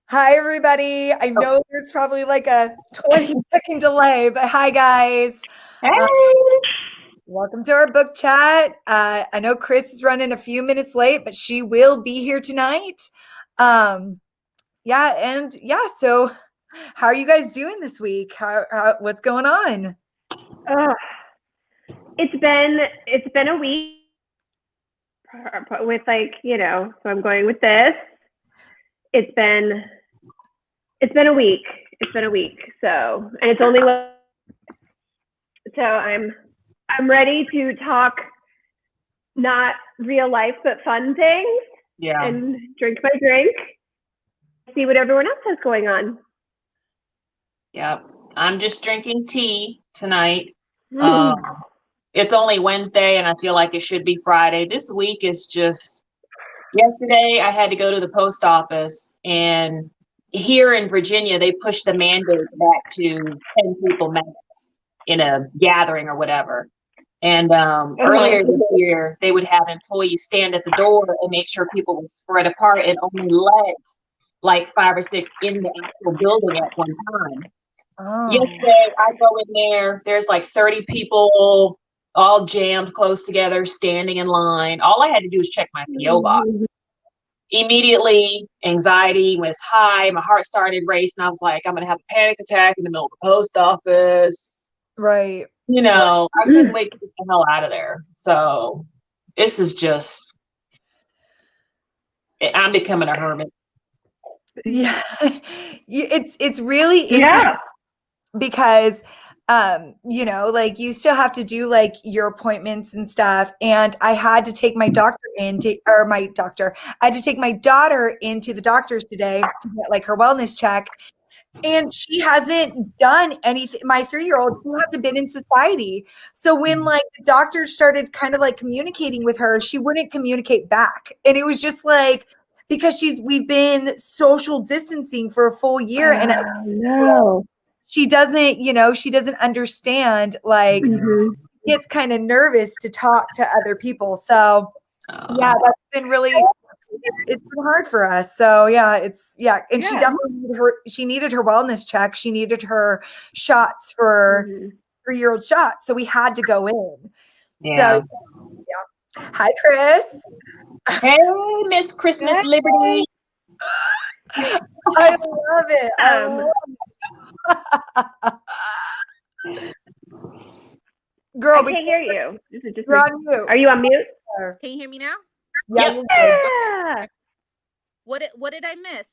Hi, everybody. I Oh, know there's probably like a 20-second delay, but hi, guys. Uh, hey. welcome to our book chat. I know Chris is running a few minutes late, but she will be here tonight. Um, so how are you guys doing this week? What's going on? Oh, it's been a week with so I'm going with this. It's been it's been a week. It's been a week. And it's only so I'm ready to talk not real life but fun things Yeah. and drink my drink. See what everyone else has going on. Yep. I'm just drinking tea tonight. Mm. It's only Wednesday and I feel like it should be Friday. This week is just yesterday I had to go to the post office, and here in Virginia they pushed the mandate back to 10 people max in a gathering or whatever. And earlier this year they would have employees stand at the door and make sure people were spread apart and only let like 5 or 6 in the actual building at one time. Oh, Yesterday, I go in there, there's like 30 people all jammed close together, standing in line. All I had to do was check my PO box. Immediately, anxiety was high. My heart started racing. I was like, I'm going to have a panic attack in the middle of the post office. right. I couldn't wait to get the hell out of there. So this is just, I'm becoming a hermit. Yeah. It's really interesting. Yeah. Because like you still have to do like your appointments and stuff, and I had to take my I had to take my daughter into the doctor's today to get like her wellness check, and she hasn't done anything. My 3-year-old who hasn't been in society, so when like the doctor started kind of like communicating with her, she wouldn't communicate back, and it was just like because we've been social distancing for a full year, and No. she doesn't understand, like gets kind of nervous to talk to other people. So yeah, that's been really, it's been hard for us. So and she Yeah. definitely needed her wellness check. She needed her shots for 3-year-old shots. So we had to go in. Yeah. So yeah. Hi, Chris. Hey, Miss Christmas Liberty. I love it. Girl, I can't hear you. This is just you're on mute. Are you on mute? Can you hear me now? Yeah. Yep. Yeah. What did I miss?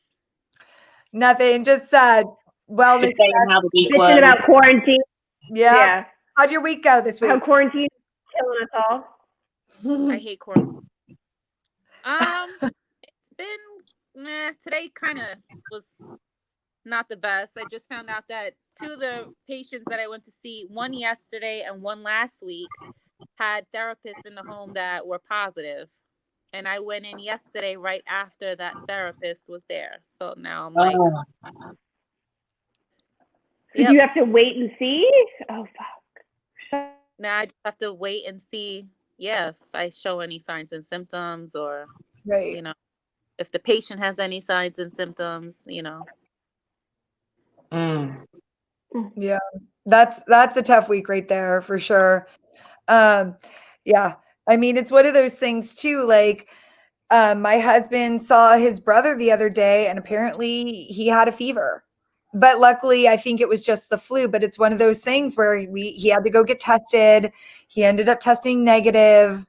Nothing. Just wellness. Just saying how the week Bitching was. about quarantine. Yeah. Yeah. How'd your week go this How week? quarantine is killing us all. I hate quarantine. It's been today kind of was not the best. I just found out that 2 of the patients that I went to see, one yesterday and one last week, had therapists in the home that were positive. And I went in yesterday right after that therapist was there. So now I'm like, Oh, So do you have to wait and see? Oh fuck. now I just have to wait and see, if I show any signs and symptoms, or Right. if the patient has any signs and symptoms. Yeah. That's a tough week right there for sure. Yeah. I mean, it's one of those things too, like my husband saw his brother the other day and apparently he had a fever. But luckily, I think it was just the flu, but it's one of those things where he had to go get tested. He ended up testing negative,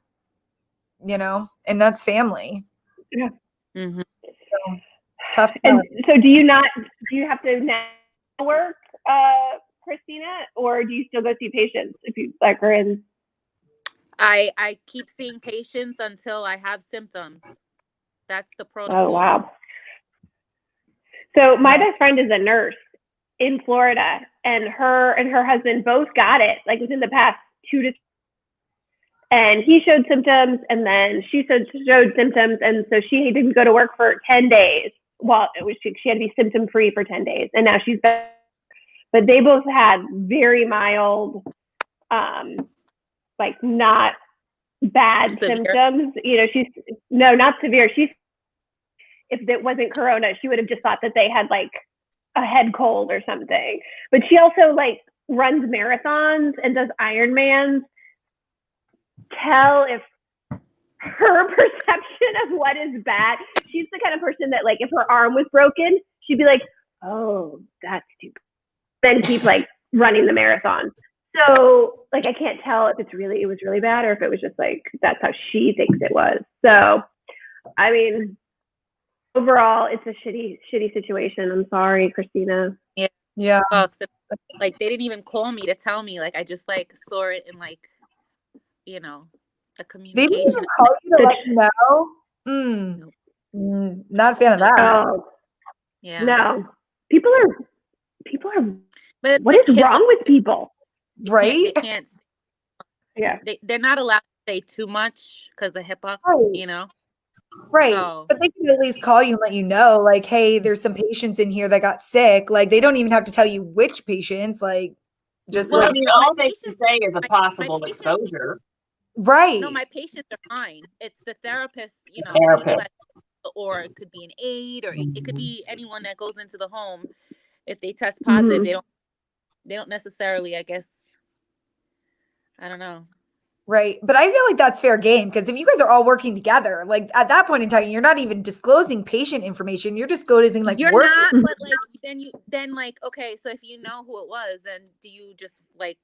and that's family. Yeah. Mm-hmm. So, tough. And so do you have to now work, Christina, or do you still go see patients if you like are in? I keep seeing patients until I have symptoms. That's the protocol. Oh wow. So my best friend is a nurse in Florida, and her husband both got it like within the past 2 to, and he showed symptoms, and then she showed symptoms, and so she didn't go to work for 10 days. Well, she had to be symptom free for 10 days, and now she's better. But they both had very mild, like not bad Severe. symptoms. She's not severe. if it wasn't corona, she would have just thought that they had like a head cold or something. But she also like runs marathons and does Ironmans. Tell if her perception of what is bad. She's the kind of person that like if her arm was broken, she'd be like, oh, that's stupid. Then keep like running the marathon. So like I can't tell if it was really bad or if it was just like that's how she thinks it was. So I mean, overall it's a shitty situation. I'm sorry, Christina. Yeah. Like they didn't even call me to tell me. Like I just like saw it in like, you know, a They communication. didn't even call you to let you know? Nope. Not a fan of that. Oh, Yeah. no. People are But what is wrong with people? Right? They can't. Yeah. They're not allowed to say too much because of HIPAA, Right. you know? Right. So, But they can at least call you and let you know, like, hey, there's some patients in here that got sick. Like, they don't even have to tell you which patients, like, just Well, I like, mean, all they can say is a possible exposure. right. No, my patients are fine. It's the therapist, you know, Therapist. or it could be an aide, or it could be anyone that goes into the home. If they test positive, they don't necessarily, I guess, I don't know. Right. But I feel like that's fair game because if you guys are all working together, like at that point in time, you're not even disclosing patient information. You're disclosing like You're work. not, but like then like, okay, so if you know who it was, then do you just like,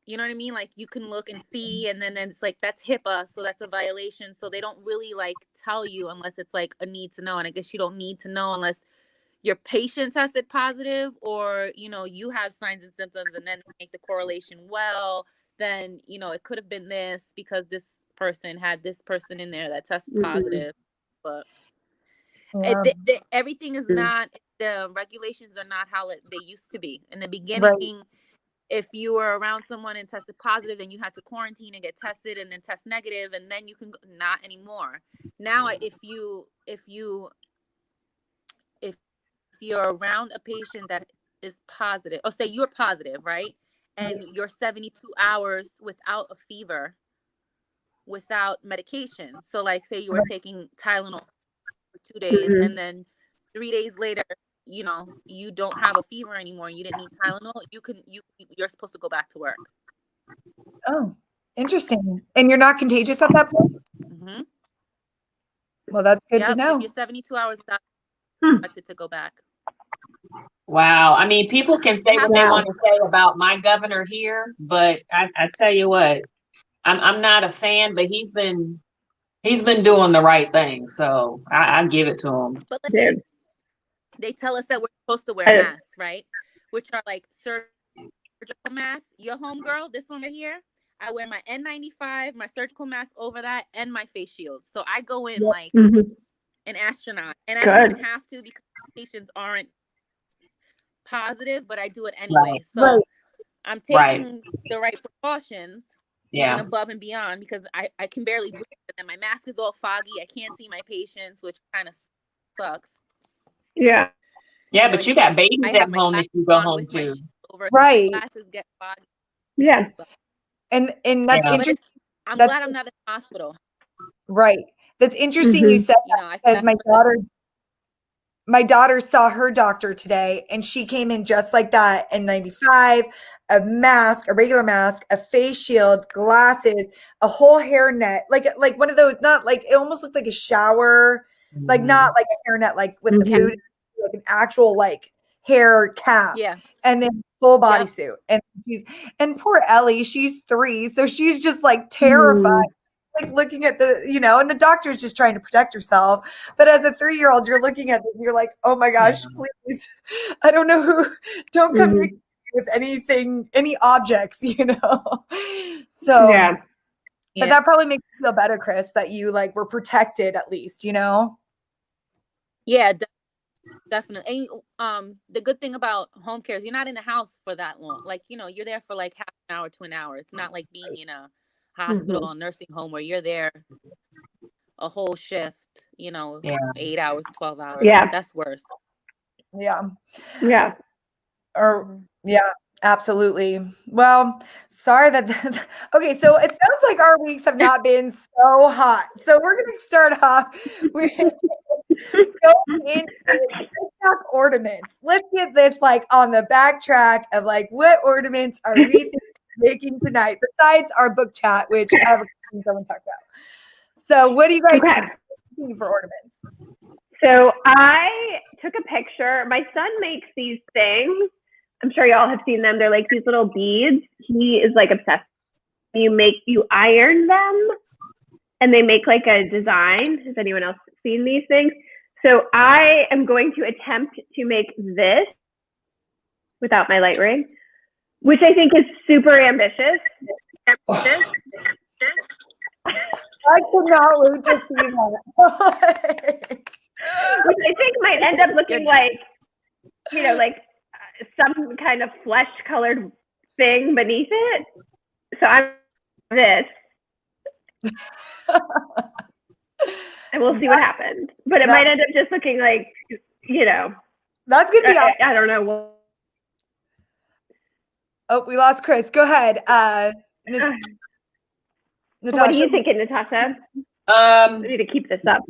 you know what I mean? Like you can look and see, and then it's like that's HIPAA, so that's a violation. So they don't really like tell you unless it's like a need to know. And I guess you don't need to know unless your patient tested positive, or you know you have signs and symptoms, and then make the correlation. Well, then you know it could have been this because this person had this person in there that tested positive, but everything is not. The regulations are not how they used to be in the beginning. Right. If you were around someone and tested positive, then you had to quarantine and get tested and then test negative, and then you can not anymore. Now, if you're around a patient that is positive, or say you're positive, right? And you're 72 hours without a fever, without medication. So like say you were taking Tylenol for 2 days and then 3 days later, you know, you don't have a fever anymore and you didn't need Tylenol, you're supposed to go back to work. Oh, interesting. And you're not contagious at that point? Mm-hmm. Well, that's good to know. If you're 72 hours without, expected to go back. Wow. I mean, people can say what they want to say about my governor here, but I tell you what, I'm not a fan, but he's been doing the right thing. So I give it to him. But listen, they tell us that we're supposed to wear masks, right? Which are like surgical masks. Your homegirl, this one right here, I wear my N95, my surgical mask over that, and my face shield. So I go in like an astronaut. And I don't even have to because patients aren't positive, but I do it anyway. So I'm taking the right precautions, even above and beyond, because I can barely breathe. And then my mask is all foggy. I can't see my patients, which kind of sucks. Yeah. Yeah, you know, but you got babies at home that you go home to. Right. Glasses get foggy. Yeah. And that's interesting. I'm glad I'm not in the hospital. Right. That's interesting you said that, because my daughter saw her doctor today and she came in just like that, N95, a mask, a regular mask, a face shield, glasses, a whole hair net, like one of those, not like, it almost looked like a shower, like not like a hair net, like with the food, like an actual like hair cap. Yeah. And then full bodysuit. And poor Ellie, she's 3. So she's just like terrified. Like looking at the, you know, and the doctor's just trying to protect herself. But as a 3-year-old, you're looking at it and you're like, oh my gosh, please. I don't know who, don't come near me with anything, any objects, you know? So, but that probably makes you feel better, Chris, that you like were protected at least, you know? Yeah, definitely. And the good thing about home care is you're not in the house for that long. Like, you know, you're there for like half an hour to an hour. It's not like being in a hospital or nursing home where you're there a whole shift, you know, 8 hours, 12 hours. Yeah. That's worse. Yeah. Yeah. Or yeah, absolutely. Well, sorry that okay, so it sounds like our weeks have not been so hot. So we're going to start off with going into TikTok ornaments. Let's get this like on the backtrack of like what ornaments are we making tonight besides our book chat, which I have someone talk about. So what do you guys think for ornaments? So I took a picture. My son makes these things. I'm sure y'all have seen them. They're like these little beads. He is like obsessed. You iron them and they make like a design. Has anyone else seen these things? So I am going to attempt to make this without my light ring, which I think is super ambitious. I could not wait to see that. Which I think might end up looking like, you know, like some kind of flesh colored thing beneath it. So I'm this. And we'll see what happens. But it might end up just looking like, you know. That's going to be I don't know. Oh, we lost Chris. Go ahead. Natasha. What are you thinking, Natasha? I need to keep this up.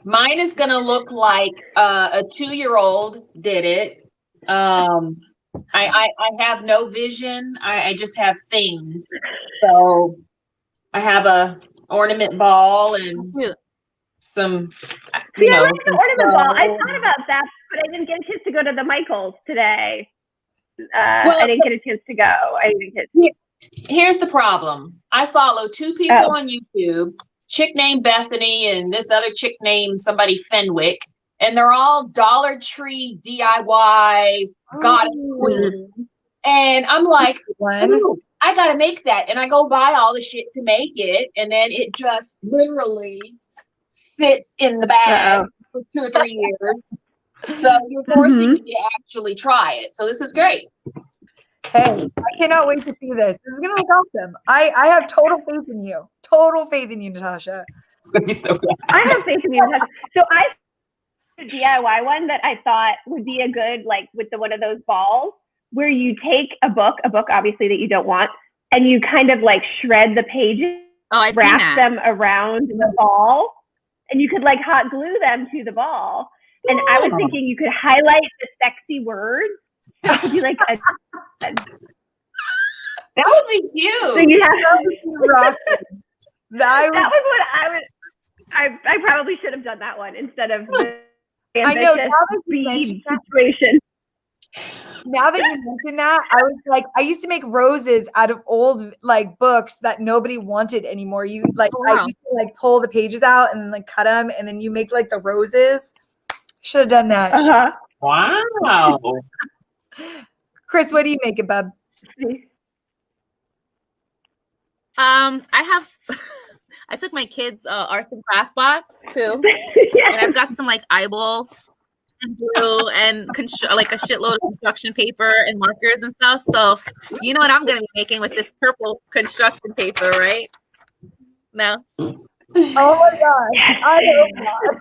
Mine is going to look like a 2-year-old did it. I have no vision. I just have things. So I have a ornament ball and some, you know, like the ornament ball. I thought about that, but I didn't get a chance to go to the Michaels today. I didn't get a chance to go. Here's the problem. I follow 2 people on YouTube, chick named Bethany and this other chick named somebody Fenwick, and they're all Dollar Tree DIY goddess queen. And I'm like, ooh, I gotta make that. And I go buy all the shit to make it, and then it just literally sits in the bag for 2 or 3 years. So you're forcing me to actually try it. So this is great. Hey, I cannot wait to see this. This is gonna look awesome. I have total faith in you. Total faith in you, Natasha. It's gonna be so good. I have faith in you, Natasha. So I a DIY one that I thought would be a good, like with one of those balls where you take a book obviously that you don't want, and you kind of like shred the pages, wrap them around the ball, and you could like hot glue them to the ball. And I was thinking you could highlight the sexy words. So it could be like that would be cute. So you have that was what I was. I probably should have done that one instead of the ambitious bead situation. Now that you mentioned that, I was like, I used to make roses out of old like books that nobody wanted anymore. You like, I used to like pull the pages out and like cut them, and then you make like the roses. Should have done that. Wow. Chris, what do you make it, bub? I have I took my kids' arts and craft box too, and I've got some like eyeballs and glue and like a shitload of construction paper and markers and stuff. So you know what I'm gonna be making with this purple construction paper, right? No. Oh my god! I hope not.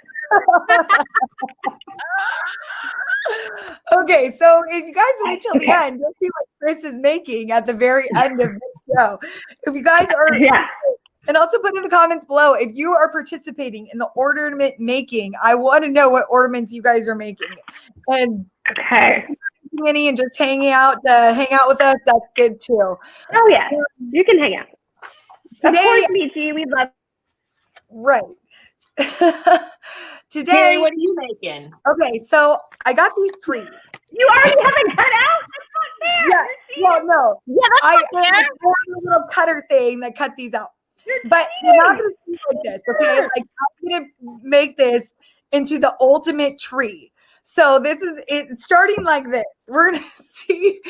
Okay, so if you guys wait till the end, you'll see what Chris is making at the very end of the show. If you guys are, and also put in the comments below if you are participating in the ornament making. I want to know what ornaments you guys are making. And and just hang out with us. That's good too. Oh yeah, you can hang out. Today, of course, Michi, we'd love. Right. Today, Carrie, what are you making? Okay, so I got these trees. You already have it cut out? That's not fair. Yeah, well, no. Yeah, that's not fair. I have a little cutter thing that cut these out. But you're not going to see like this, okay? Like I'm going to make this into the ultimate tree. So this is it starting like this. We're going to see.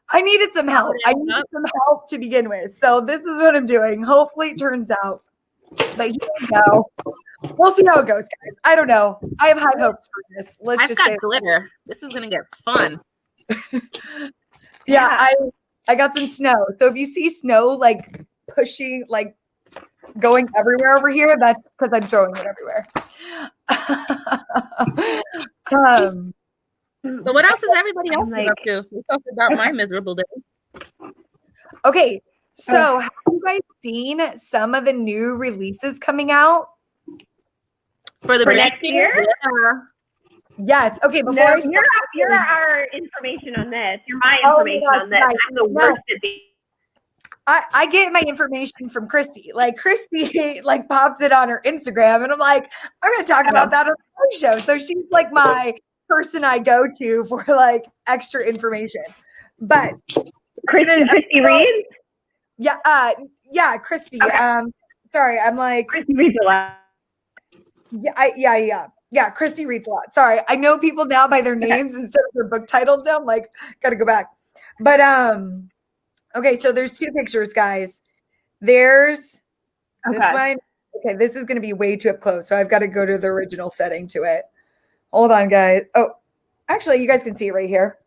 I needed some help. I needed some help to begin with. So this is what I'm doing. Hopefully it turns out. But here we go. We'll see how it goes, guys. I don't know. I have high hopes for this. I've got glitter. This is gonna get fun. Yeah, I got some snow. So if you see snow like pushing, like going everywhere over here, that's because I'm throwing it everywhere. So what else is everybody else up to? We talked about my miserable day. Okay, so have you guys seen some of the new releases coming out? for next year? Yeah. Yes. Okay. Before No, I start, you're our information on this. You're my Oh my information gosh, on this. guys, I'm the worst at these. I get my information from Christy. Like Christy, like pops it on her Instagram, and I'm like, I'm gonna talk about that on the show. So she's like my person I go to for like extra information. But Christy reads? yeah, Christy. Okay. Sorry, I'm like, Christy reads a lot. yeah. Christy reads a lot. Sorry, I know people now by their names instead of their book titles. Now I'm like, gotta go back. But okay, so there's two pictures, guys. There's this one. Okay, this is gonna be way too up close, so I've got to go to the original setting to it. Hold on, guys. Oh, actually, you guys can see it right here.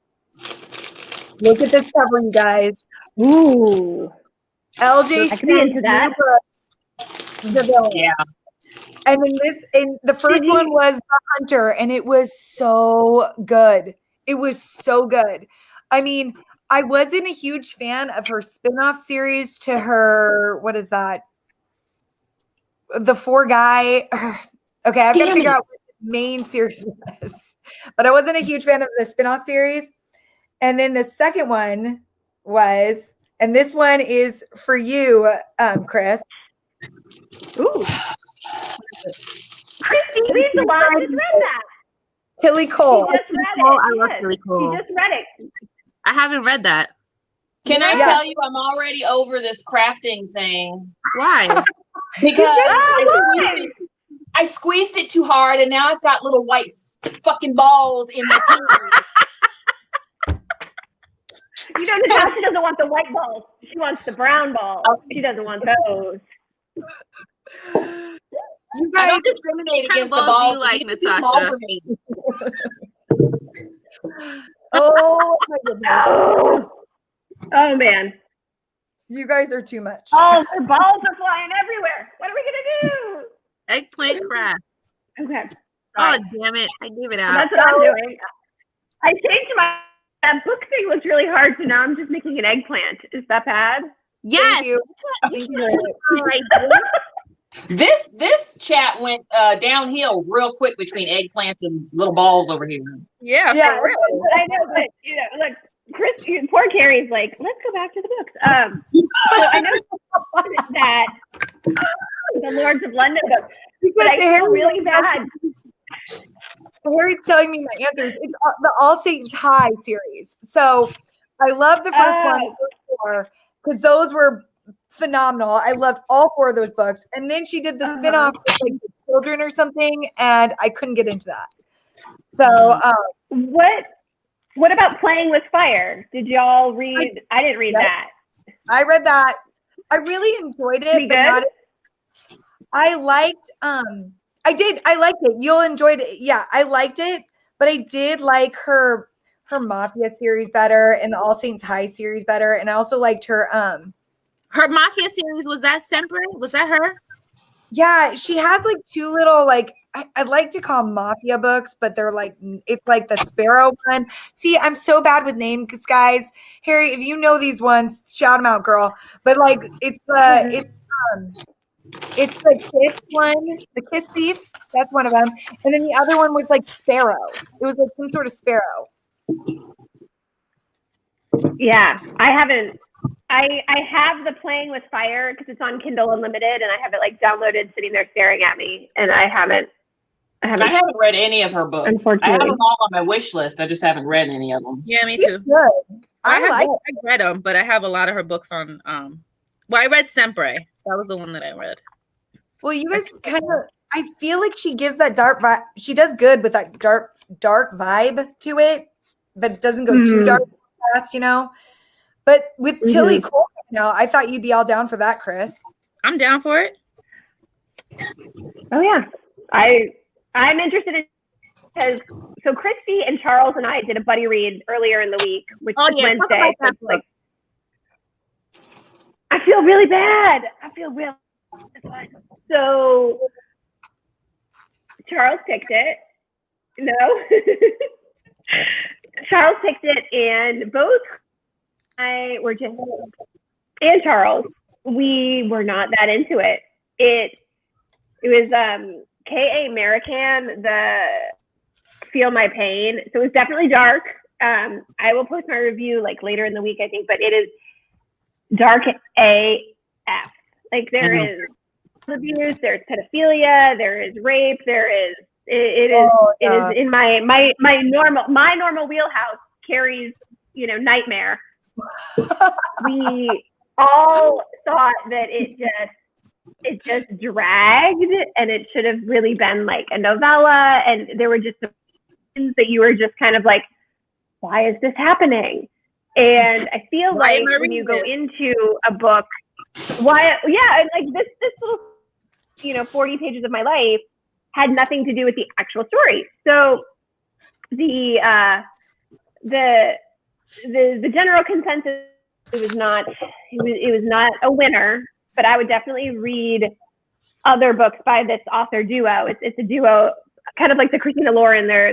Look at this cover, you guys. Ooh. LJ. I could be into that. The villain. Yeah. And then the first one was The Hunter, and it was so good. It was so good. I mean, I wasn't a huge fan of her spin-off series to her, what is that? The Four Guy. Okay, I've got to figure out what the main series was. But I wasn't a huge fan of the spin-off series. And then the second one was, and this one is for you, Chris. Ooh. Christy reads a lot. I just read that. Tilly Cole. She just read it. I love Tilly Cole. She just read it. I haven't read that. Can I tell you I'm already over this crafting thing? Why? Because I squeezed it too hard and now I've got little white fucking balls in my teeth. You know, Natasha doesn't want the white balls. She wants the brown balls. She doesn't want those. You I guys, don't discriminate What kind against of the balls balls. do you like, They're too small Natasha? for me. oh my goodness. Oh man. You guys are too much. Oh, her balls are flying everywhere. What are we gonna Eggplant craft. do? Okay. Oh, damn it. I gave it out. That's what I'm doing. I changed that book thing was really hard, so now I'm just making an eggplant. Is that bad? Yes. Thank you. You Thank can't you. take my idea. This chat went downhill real quick between eggplants and little balls over here. Yeah, Yeah. for real. I know, but you know, look, Chris, poor Carrie's like, let's go back to the books. So I know that the Lords of London book, but I feel really bad. Harry's telling me my answers. It's the All Saints High series. So I love the first one, because those were phenomenal. I loved all four of those books. And then she did the spinoff with like the children or something, and I couldn't get into that. So what about Playing with Fire? Did y'all read? I didn't read that. I read that. I really enjoyed it, but not. I liked. I liked it. You'll enjoy it. Yeah, I liked it, but I did like her Mafia series better and the All Saints High series better, and I also liked her Mafia series, was that Sempre? Was that her? Yeah, she has like two little like I'd like to call them Mafia books, but they're like it's like the Sparrow one. See, I'm so bad with names, guys. Harry, if you know these ones, shout them out, girl. But like it's the Kiss one, the Kiss Thief. That's one of them, and then the other one was like Sparrow. It was like some sort of sparrow. Yeah, I haven't. I have the Playing with Fire because it's on Kindle Unlimited, and I have it like downloaded, sitting there staring at me, and I haven't read any of her books. Unfortunately. I have them all on my wish list. I just haven't read any of them. Yeah, me too. Good. I read them, but I have a lot of her books on. Well, I read Sempre. That was the one that I read. Well, you guys kind of. I feel like she gives that dark vibe. She does good with that dark vibe to it, but it doesn't go too dark fast, you know. But with Tilly Cole, I thought you'd be all down for that, Chris. I'm down for it. Oh yeah, I'm interested in because so Christy and Charles and I did a buddy read earlier in the week, which is Wednesday. So like, I feel really bad. So Charles picked it. No, Charles picked it, and both I were just and Charles, we were not that into it. It was K.A. American, the Feel My Pain. So it was definitely dark. I will post my review like later in the week, I think, but it is dark AF. Like there is abuse, there's pedophilia, there is rape, there is it is in my normal wheelhouse. Carrie's, nightmare. We all thought that it just dragged, and it should have really been like a novella, and there were just things that you were just kind of like, why is this happening? And I feel like when you go into a book, and like this little 40 pages of my life had nothing to do with the actual story. So the general consensus, it was not a winner, but I would definitely read other books by this author duo. It's a duo, kind of like the Christina Lauren there,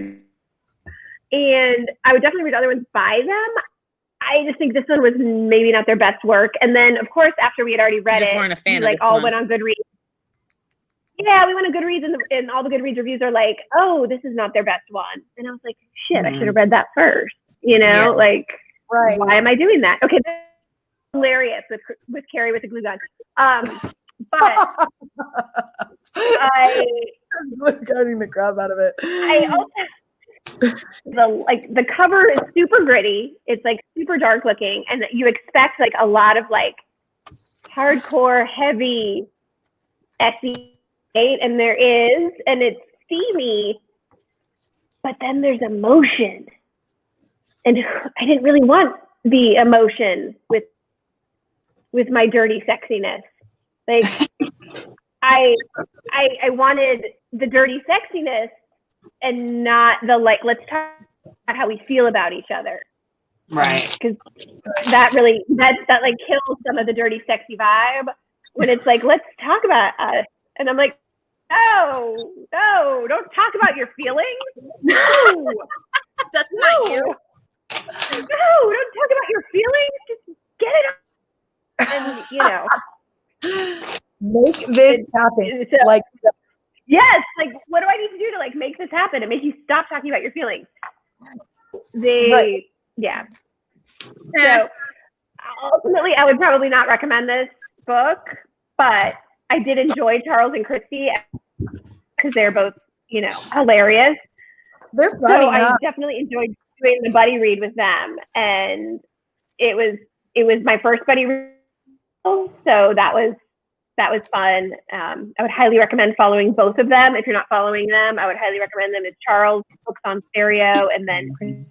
and I would definitely read other ones by them. I just think this one was maybe not their best work. And then, of course, after we had already read it, weren't a fan we all went on Goodreads. Yeah, we went on Goodreads, and all the Goodreads reviews are like, "Oh, this is not their best one." And I was like, "Shit, I should have read that first." Right. Why am I doing that? Okay, this is hilarious with Carrie with the glue gun. But I'm glue gunning the crap out of it. I also the cover is super gritty. It's like super dark looking, and you expect like a lot of like hardcore, heavy SE8, and there is, and it's steamy, but then there's emotion, and I didn't really want the emotion with my dirty sexiness. Like I wanted the dirty sexiness and not the like, let's talk about how we feel about each other. Right. Because that like kills some of the dirty sexy vibe when it's like, let's talk about us. And I'm like, no, don't talk about your feelings. No. That's not you. No, don't talk about your feelings. Just get it out. And make this happen. So, like yes, like what do I need to do to like make this happen and make you stop talking about your feelings? Yeah. So ultimately, I would probably not recommend this book, but I did enjoy Charles and Christy because they're both, hilarious. They're funny. So I definitely enjoyed doing the buddy read with them, and it was my first buddy read, so that was fun. I would highly recommend following both of them. If you're not following them, I would highly recommend them. It's Charles Books on Stereo, and then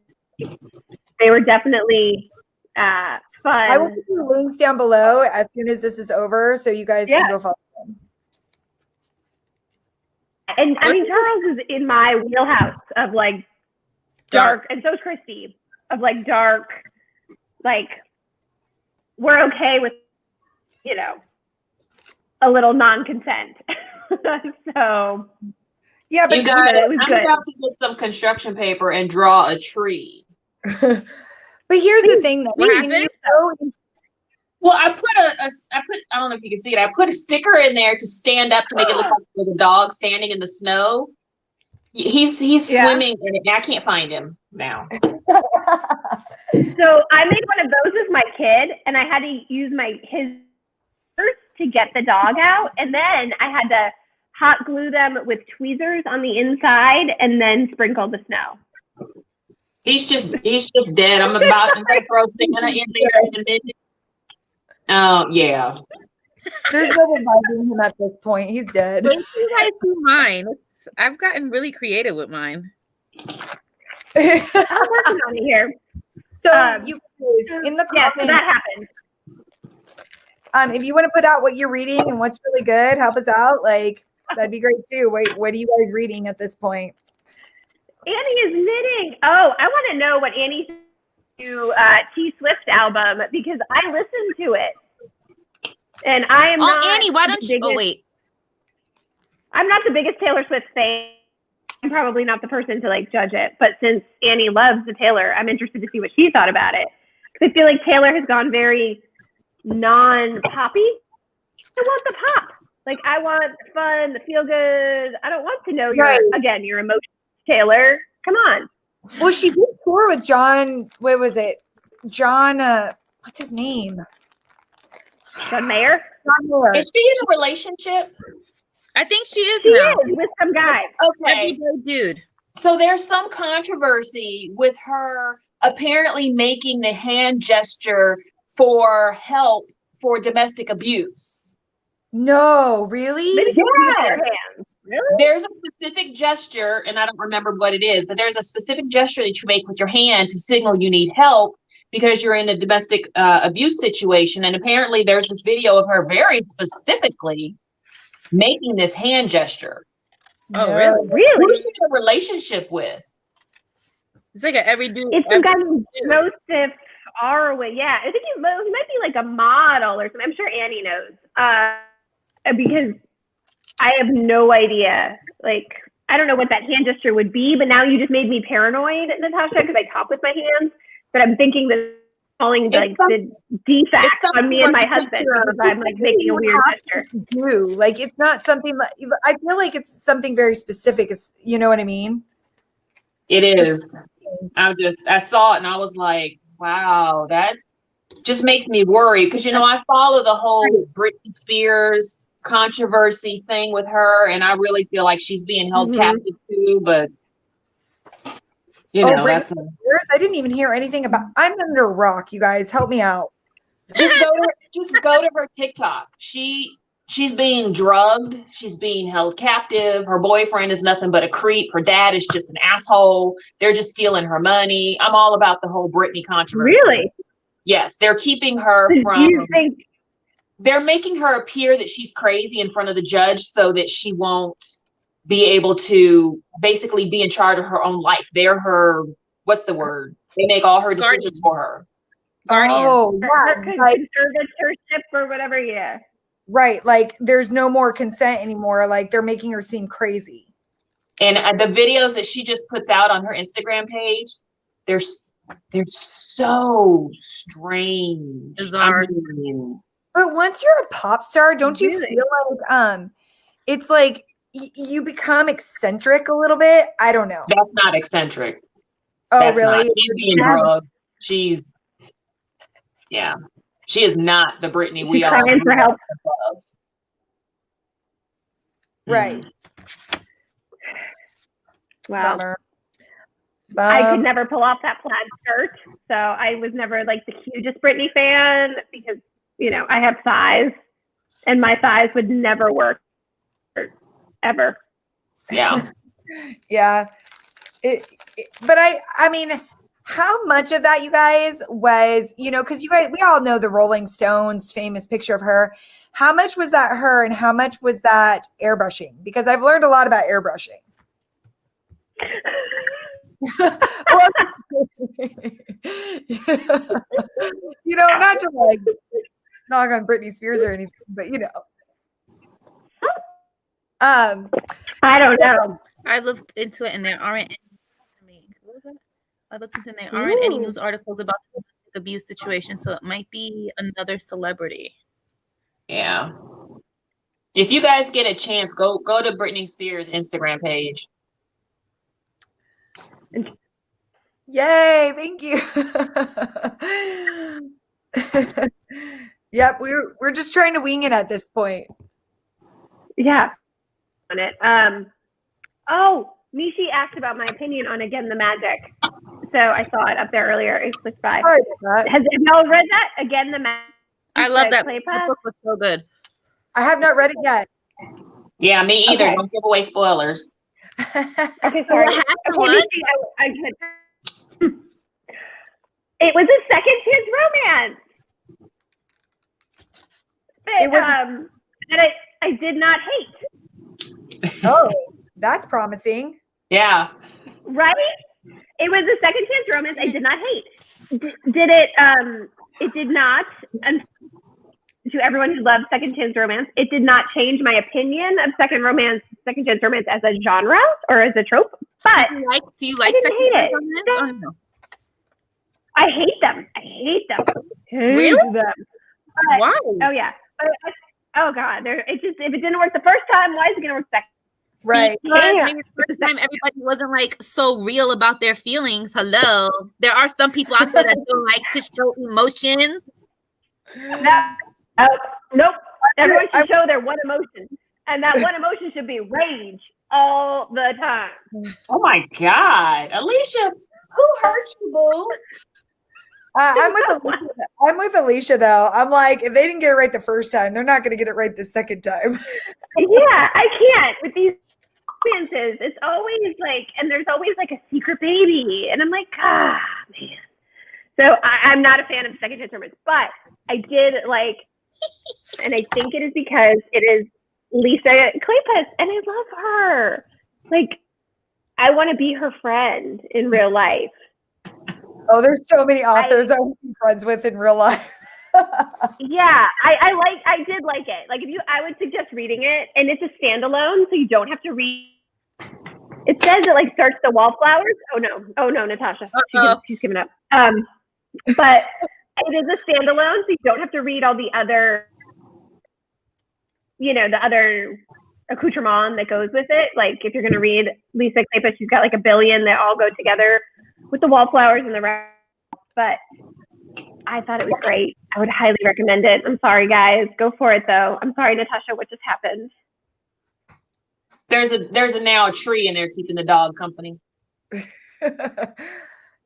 they were definitely fun. I will put the links down below as soon as this is over, so you guys can go follow them. And I mean, Charles is in my wheelhouse of like dark, and so is Christy, of like dark, like we're okay with, a little non-consent. So yeah, but it was good. I'm about to get some construction paper and draw a tree. But here's the thing that well, I don't know if you can see it. I put a sticker in there to stand up to make it look like there's a dog standing in the snow. He's swimming in it. I can't find him now. So I made one of those with my kid, and I had to use his to get the dog out, and then I had to hot glue them with tweezers on the inside, and then sprinkle the snow. He's just dead. I'm going to throw Santa in there in a minute. Oh yeah. There's no reviving him at this point. He's dead. Wait till you guys do mine. I've gotten really creative with mine. I'm working on it here. So you guys, in the comments, so that happened. If you want to put out what you're reading and what's really good, help us out. Like that'd be great too. What are you guys reading at this point? Annie is knitting. Oh, I want to know what Annie to T Swift album, because I listened to it, and I am not. Annie, why don't you? Wait. I'm not the biggest Taylor Swift fan. I'm probably not the person to like judge it, but since Annie loves the Taylor, I'm interested to see what she thought about it. I feel like Taylor has gone very non-poppy. I want the pop. Like, I want the fun, the feel good. I don't want to know your Right. your emotions, Taylor. Come on. Well, she did tour with John. What was it? John. What's his name? John Mayer. John Moore. Is she in a relationship? I think she is She now. is with some guy. Okay. Everyday dude. So there's some controversy with her apparently making the hand gesture for help for domestic abuse. No, really? Maybe she can use her Yes. hands. Really? There's a specific gesture, and I don't remember what it is, but there's a specific gesture that you make with your hand to signal you need help because you're in a domestic abuse situation. And apparently there's this video of her very specifically making this hand gesture. Oh, really? Really? Who's she in a relationship with? It's like an every dude. It's some guy named Joseph Arway. Yeah, I think he might be like a model or something. I'm sure Annie knows. Because I have no idea. Like, I don't know what that hand gesture would be, but now you just made me paranoid, Natasha, because I talk with my hands. But I'm thinking that calling like the defect on me and my husband because I'm like making a weird gesture. Do like it's not something like I feel like it's something very specific. If you know what I mean. It is. I saw it and I was like, wow, that just makes me worry because I follow the whole Britney Spears controversy thing with her, and I really feel like she's being held captive too. But that's I didn't even hear anything about. I'm under a rock. You guys, help me out. just go to her TikTok. She's being drugged. She's being held captive. Her boyfriend is nothing but a creep. Her dad is just an asshole. They're just stealing her money. I'm all about the whole Britney controversy. Really? Yes, they're keeping her from. Do you think they're making her appear that she's crazy in front of the judge so that she won't be able to basically be in charge of her own life. They're her, what's the word? They make all her decisions for her. Guardians. Oh, her like, conservatorship or whatever? Yeah. right. Like there's no more consent anymore. Like they're making her seem crazy. And the videos that she just puts out on her Instagram page, they're so strange. Bizarre. But once you're a pop star, don't you Really? feel like it's like you become eccentric a little bit? I don't know. That's not eccentric. Oh, That's really? not. She's being drugged. She is not the Britney we all crying for help. love. Right. Wow. Bummer. I could never pull off that plaid shirt, so I was never like the hugest Britney fan because I have thighs, and my thighs would never work ever. Yeah. Yeah. But I mean, how much of that, you guys, was, because you guys, we all know the Rolling Stones famous picture of her. How much was that her and how much was that airbrushing? Because I've learned a lot about airbrushing. Well, not to like knock on Britney Spears or anything, but I don't know. I looked into it and there aren't any. What was that? I looked into it and there aren't any news articles about the abuse situation, so it might be another celebrity. Yeah. If you guys get a chance, go to Britney Spears' Instagram page. Yay, thank you. Yep, we're just trying to wing it at this point. Yeah. On it. Mishi asked about my opinion on Again the Magic. So I saw it up there earlier. It clicked by. Sorry about that. Have y'all read that? Again the Magic. I love that. Play The book was so good. I have not read it yet. Yeah, me either. Okay. Don't give away spoilers. Okay, sorry. What happened Okay, was- Mishi, it was a second chance romance. But, It was- that I did not hate. Oh, that's promising. Yeah. Right? It was a second chance romance I did not hate. Did it? It did not. To everyone who loves second chance romance, it did not change my opinion of second chance romance as a genre or as a trope. But do you like I didn't second hate chance it. romance or no? I hate them. Hate Really? them. Why? Oh yeah. oh God, it just, if it didn't work the first time, why is it gonna work second? Right. Because Yeah. maybe the first time everybody wasn't like so real about their feelings. Hello. There are some people out there that don't like to show emotions. Nope. Everyone should show their one emotion. And that one emotion should be rage all the time. Oh my God. Alicia, who hurt you, boo? I'm with Alicia though. I'm like, if they didn't get it right the first time, they're not going to get it right the second time. Yeah, I can't with these experiences. It's always like, and there's always like a secret baby, and I'm like, man. So I'm not a fan of second chance romance, but I did like, and I think it is because it is Lisa Kleypas, and I love her. Like, I want to be her friend in real life. Oh, there's so many authors I'm friends with in real life. Yeah, I did like it. Like, I would suggest reading it, and it's a standalone, so you don't have to read. It says it like starts the wallflowers. Oh no, Natasha, she's giving up. But it is a standalone, so you don't have to read all the other, the other accoutrement that goes with it. Like, if you're gonna read Lisa Kleypas, she's got like a billion that all go together with the wallflowers and the rest. But I thought it was great. I would highly recommend it. I'm sorry, guys. Go for it, though. I'm sorry, Natasha. What just happened? There's now a tree in there keeping the dog company.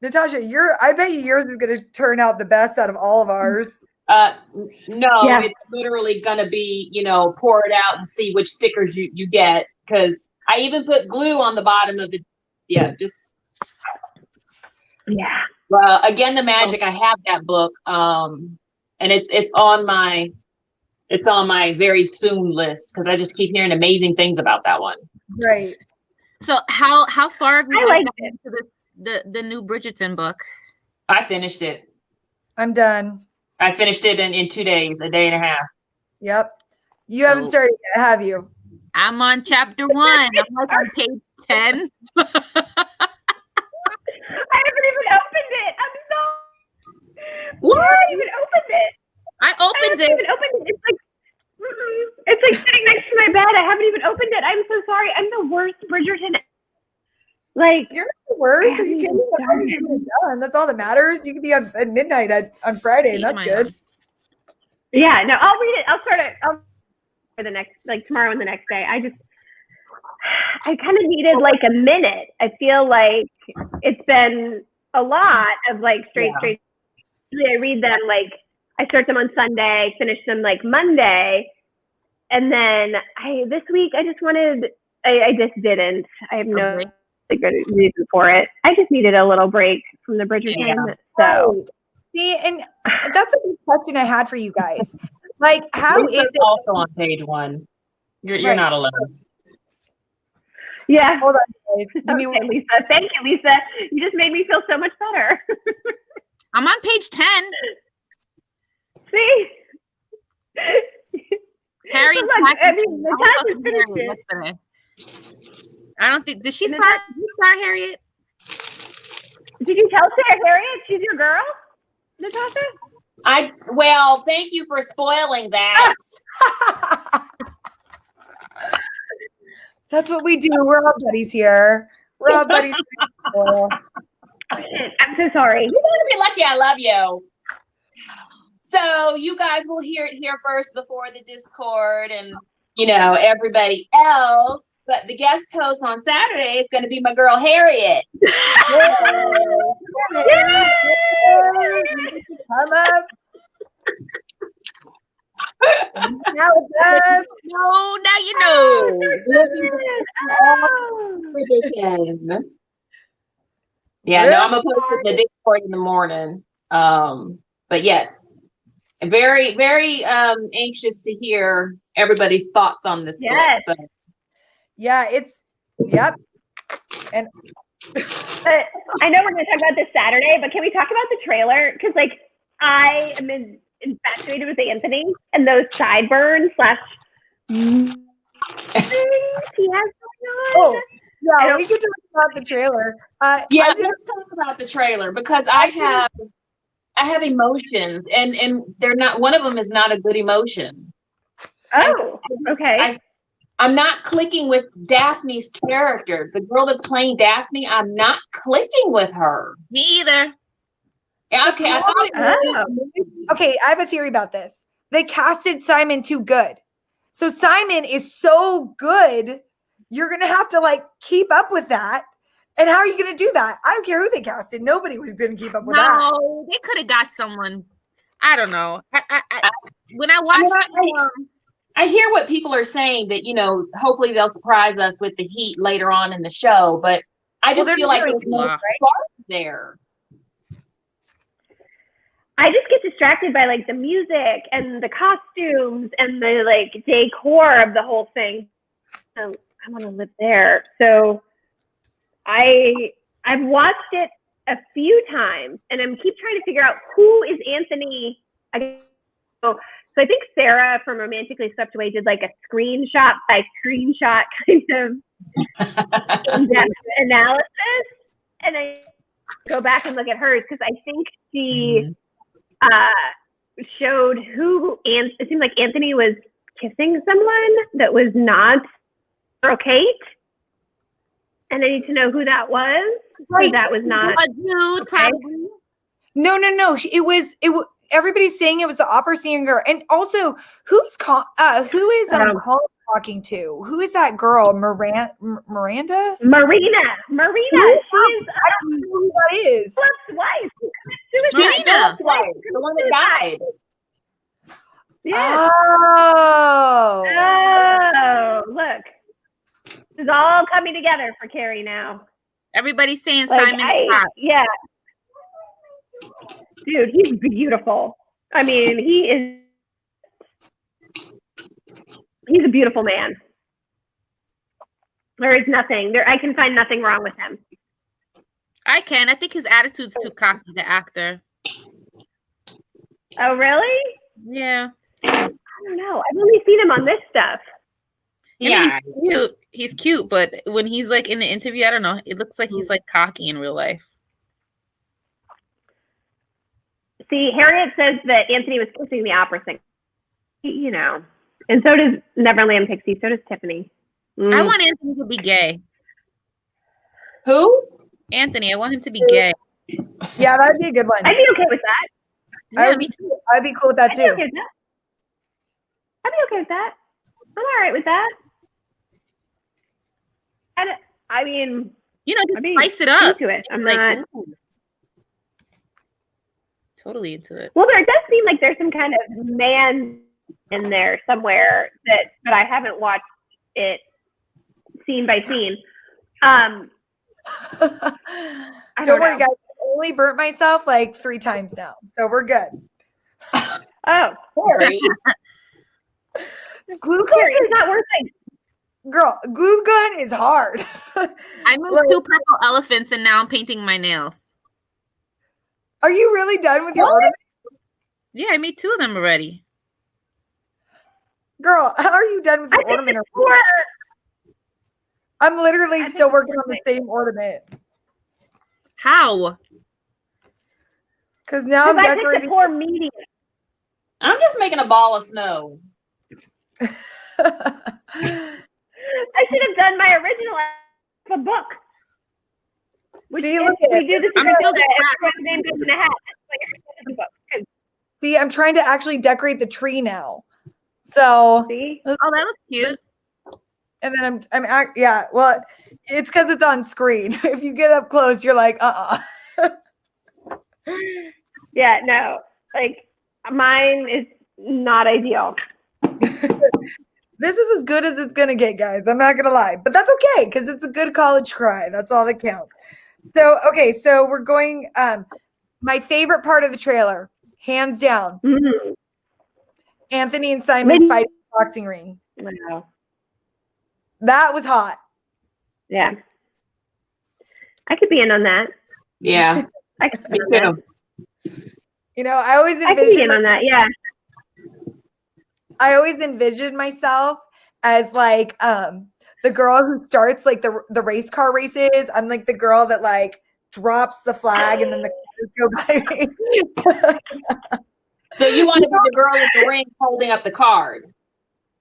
Natasha, I bet yours is going to turn out the best out of all of ours. No, yeah. It's literally going to be, pour it out and see which stickers you get. Because I even put glue on the bottom of it. Yeah, Yeah. Again, the Magic. I have that book, and it's on my very soon list because I just keep hearing amazing things about that one. Right. So how far have you gotten into the new Bridgerton book? I finished it. I'm done. I finished it in 2 days, a day and a half. Yep. You haven't started yet, have you? I'm on chapter 1. I'm like on page 10. I haven't even opened it. I'm so. What? I haven't even opened it. I opened it. Even opened it. It's like sitting next to my bed. I haven't even opened it. I'm so sorry. I'm the worst Bridgerton. Like, you're the worst. So you can't even done. That's all that matters. You can be at midnight on Friday, and that's good. Yeah, no, I'll read it. I'll start it. For the next, like tomorrow and the next day. I kind of needed like a minute. I feel like it's been a lot of like straight. Usually I read them like I start them on Sunday, finish them like Monday, and then this week I just didn't. I have no good reason for it. I just needed a little break from the Bridgerton. So see, and that's a good question I had for you guys. Like, how is it also on page 1? You're not alone. Yeah. Hold on, guys. Okay, Lisa. Thank you, Lisa. You just made me feel so much better. I'm on page 10. See? Harriet. Natasha's finished it. I don't think. Did she start Harriet? Did you tell Harriet she's your girl, Natasha? Well, thank you for spoiling that. That's what we do. We're all buddies here. We're all buddies. I'm so sorry. You better be lucky I love you. So you guys will hear it here first before the Discord and, everybody else. But the guest host on Saturday is going to be my girl, Harriet. Come up. Now you know. Yeah, no, I'm going to post it in the Discord in the morning. But yes, I'm very, very anxious to hear everybody's thoughts on this book. So. Yeah, yep. And I know we're going to talk about this Saturday, but can we talk about the trailer? Because, like, I am infatuated with Anthony and those sideburns / he has going on. Oh, yeah, we can talk about the trailer. Let's talk about the trailer because I have emotions and they're not, one of them is not a good emotion. Oh, okay. I'm not clicking with Daphne's character. The girl that's playing Daphne, I'm not clicking with her. Me either. Yeah, okay, I thought it was Okay, I have a theory about this. They casted Simon too good. So Simon is so good, you're gonna have to like keep up with that. And how are you gonna do that? I don't care who they casted. Nobody was gonna keep up with that. No, they could have got someone. I don't know. When I watched, I hear what people are saying that, you know, hopefully they'll surprise us with the heat later on in the show, but I just feel like there's no spark there. I just get distracted by like the music and the costumes and the like decor of the whole thing. So I want to live there. So I've watched it a few times and I'm keep trying to figure out who is Anthony. So I think Sarah from Romantically Swept Away did like a screenshot by screenshot kind of in-depth analysis, and I go back and look at hers because I think she showed who, and it seemed like Anthony was kissing someone that was not Kate, and I need to know who that was. Right. That was not a dude, probably. No. It was. Everybody's saying it was the opera singer, and also who is Colin talking to? Who is that girl? Miranda? Marina. She is. I don't know who that is. Philip's wife. Marina, the one that died. Yeah. Oh, look. It's all coming together for Carrie now. Everybody's saying like, Simon is hot. Yeah. Dude, he's beautiful. I mean, he's a beautiful man. There is nothing there. I can find nothing wrong with him. I think his attitude's too cocky, the actor. Oh, really? Yeah. I don't know. I've only seen him on this stuff. Yeah. He's cute, but when he's like in the interview, I don't know. It looks like he's like cocky in real life. See, Harriet says that Anthony was kissing the opera singer. You know, and so does Neverland Pixie. So does Tiffany. I want Anthony to be gay. Who? Anthony. I want him to be gay. Yeah, that'd be a good one. I'd be okay with that. Yeah, me too. I'd be cool with that too. I'd be okay with that. I'm all right with that. I mean, you know, just spice it up. Into it. I'm like, not totally into it. Well, there does seem like there's some kind of man in there somewhere but I haven't watched it scene by scene. Don't worry, guys. I only burnt myself like 3 times now, so we're good. Oh, sorry. Glue guns is not worth it. Girl, glue gun is hard. I moved 2 purple elephants and now I'm painting my nails. Are you really done with your ornament? Yeah, I made 2 of them already. Girl, how are you done with your ornament? I'm literally still working on the same ornament. How? Because now I'm decorating. Poor medium. I'm just making a ball of snow. I should have done my original book. See, look at we do this. I'm still doing everyone's name goes in a hat. Like, book. See, I'm trying to actually decorate the tree now. So, see? Oh, that looks cute. And then yeah. Well, it's because it's on screen. If you get up close, you're like, Yeah, no. Like mine is not ideal. This is as good as it's gonna get, guys. I'm not gonna lie, but that's okay because it's a good college cry. That's all that counts. So, okay, so we're going. My favorite part of the trailer, hands down, Anthony and Simon fight in the boxing ring. Wow. That was hot. Yeah. I could be in on that. Yeah. I could be in on that. You know, I always I could be in on that, yeah. I always envisioned myself as like the girl who starts like the race car races. I'm like the girl that like drops the flag and then the cars go by me. So you want to be the girl in the ring holding up the card?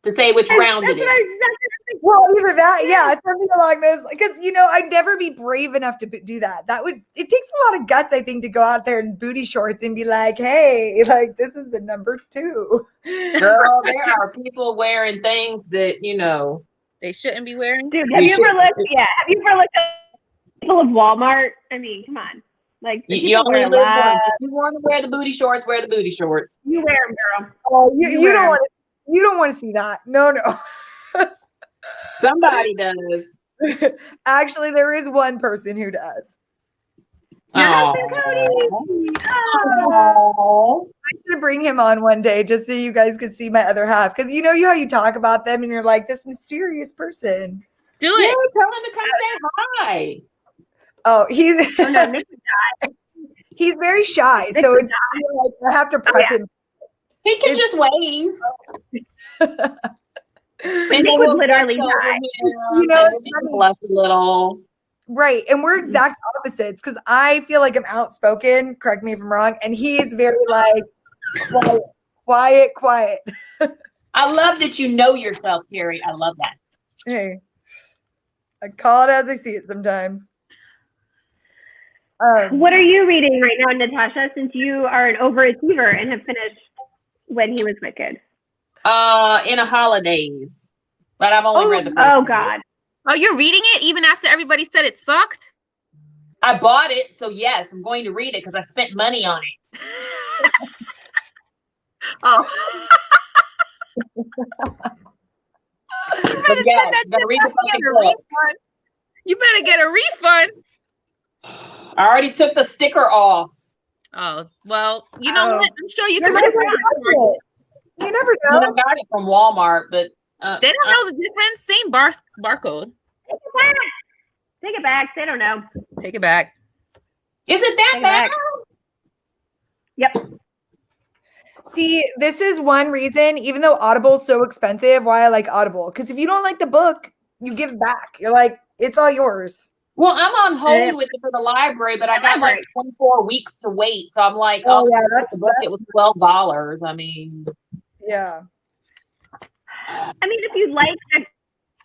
to say which round it is. Well, either that, yeah, something along those. Because I'd never be brave enough to do that. It takes a lot of guts, I think, to go out there in booty shorts and be like, "Hey, like this is the number 2." Girl, there are people wearing things that they shouldn't be wearing. Dude, have you ever looked? Yeah, have you ever looked at people of Walmart? I mean, come on. Like you only live once. If you want to wear the booty shorts, wear the booty shorts. You wear them, girl. Oh, you don't want to. You don't want to see that. No. Somebody does. Actually, there is one person who does. Oh. I should bring him on one day just so you guys could see my other half. Because you know how you talk about them and you're like this mysterious person. Do it. Yeah, tell him to come say hi. Oh, he's very shy, so it's like I have to prep him. He can just wave. And they would literally die. Blush a little. Right, and we're exact opposites because I feel like I'm outspoken. Correct me if I'm wrong, and he's very like quiet. I love that you know yourself, Carrie. I love that. Hey, I call it as I see it sometimes. What are you reading right now, Natasha? Since you are an overachiever and have finished When He Was Wicked. In a holidays, but I've only read the first one. God. Oh, you're reading it even after everybody said it sucked? I bought it, so yes, I'm going to read it because I spent money on it. Oh. But yeah, you gotta read the fucking book. You better get a refund. I already took the sticker off. Oh, well, you know what? I'm sure you can. You never know. I got it from Walmart, but they don't know the difference. Same barcode. Take it back. They don't know. Take it back. Is it that bad? Yep. See, this is one reason, even though Audible is so expensive, why I like Audible. Because if you don't like the book, you give it back. You're like, it's all yours. Well, I'm on hold with it for the library, but I got like 24 weeks to wait. So I'm like, that's the book. It was $12. I mean, yeah. I mean, if you like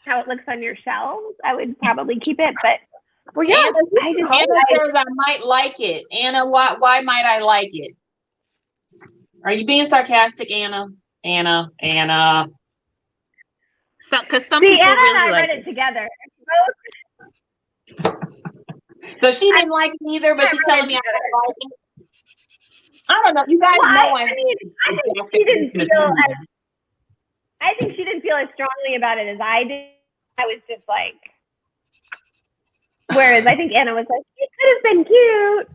how it looks on your shelves, I would probably keep it. But well, yeah, Anna says I might like it. Anna, why might I like it? Are you being sarcastic, Anna? Anna. So, because some people Anna really and I like read it together. So she didn't like it either, but she's telling me I don't like it. I don't know. You guys know I think she didn't feel I think she didn't feel as strongly about it as I did. I was just like, whereas I think Anna was like, it could have been cute,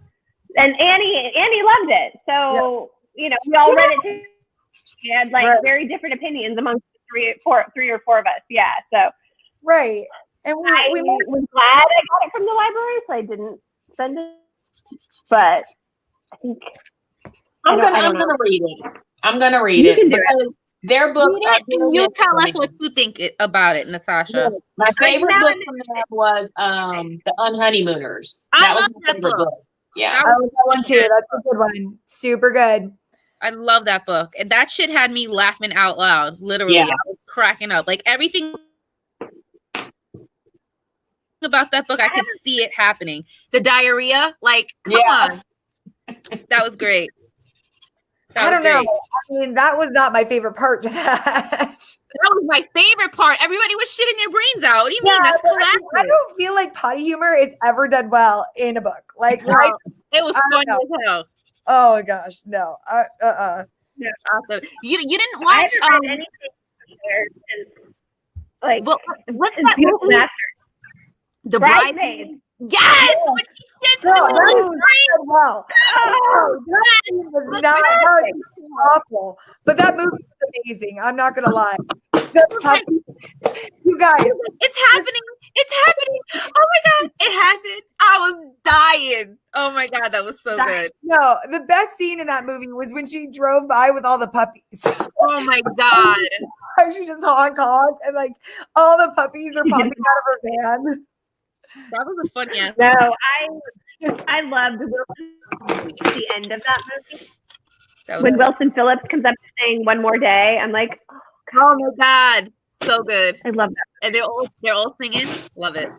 and Annie loved it. So we all read it too. We had very different opinions amongst three or four of us. Yeah. So right. And I was glad I got it from the library, so I didn't send it. But I think I'm gonna read it. I'm gonna read it because their book. You tell us what you think about it, Natasha. Yeah. My favorite book from them was The Unhoneymooners. That was my favorite book. Yeah, I love that one too. That's a good one. Super good. I love that book, and that shit had me laughing out loud. Literally, I was cracking up. Like everything about that book, I could see it happening. The diarrhea, like, come on. That was great. I don't know. I mean, that was not my favorite part to that. That was my favorite part. Everybody was shitting their brains out. What do you mean? That's classic. I don't feel like potty humor is ever done well in a book. Like, it was funny as hell. Oh my gosh, no. Yeah, awesome. You didn't watch anything like what's that movie? The Bridesmaids. Yes, when she shits in the middle of the brain. Wow. That was awful. But that movie was amazing. I'm not gonna lie. You guys, it's happening. It's happening. Oh my god, it happened. I was dying. Oh my god, that was so good. No, the best scene in that movie was when she drove by with all the puppies. Oh my god. She just honk and like all the puppies are popping out of her van. That was a funny answer. No, I loved the end of that movie. When Wilson Phillips comes up saying "One More Day," I'm like, oh, Oh my God. So good. I love that. And they're all singing. Love it.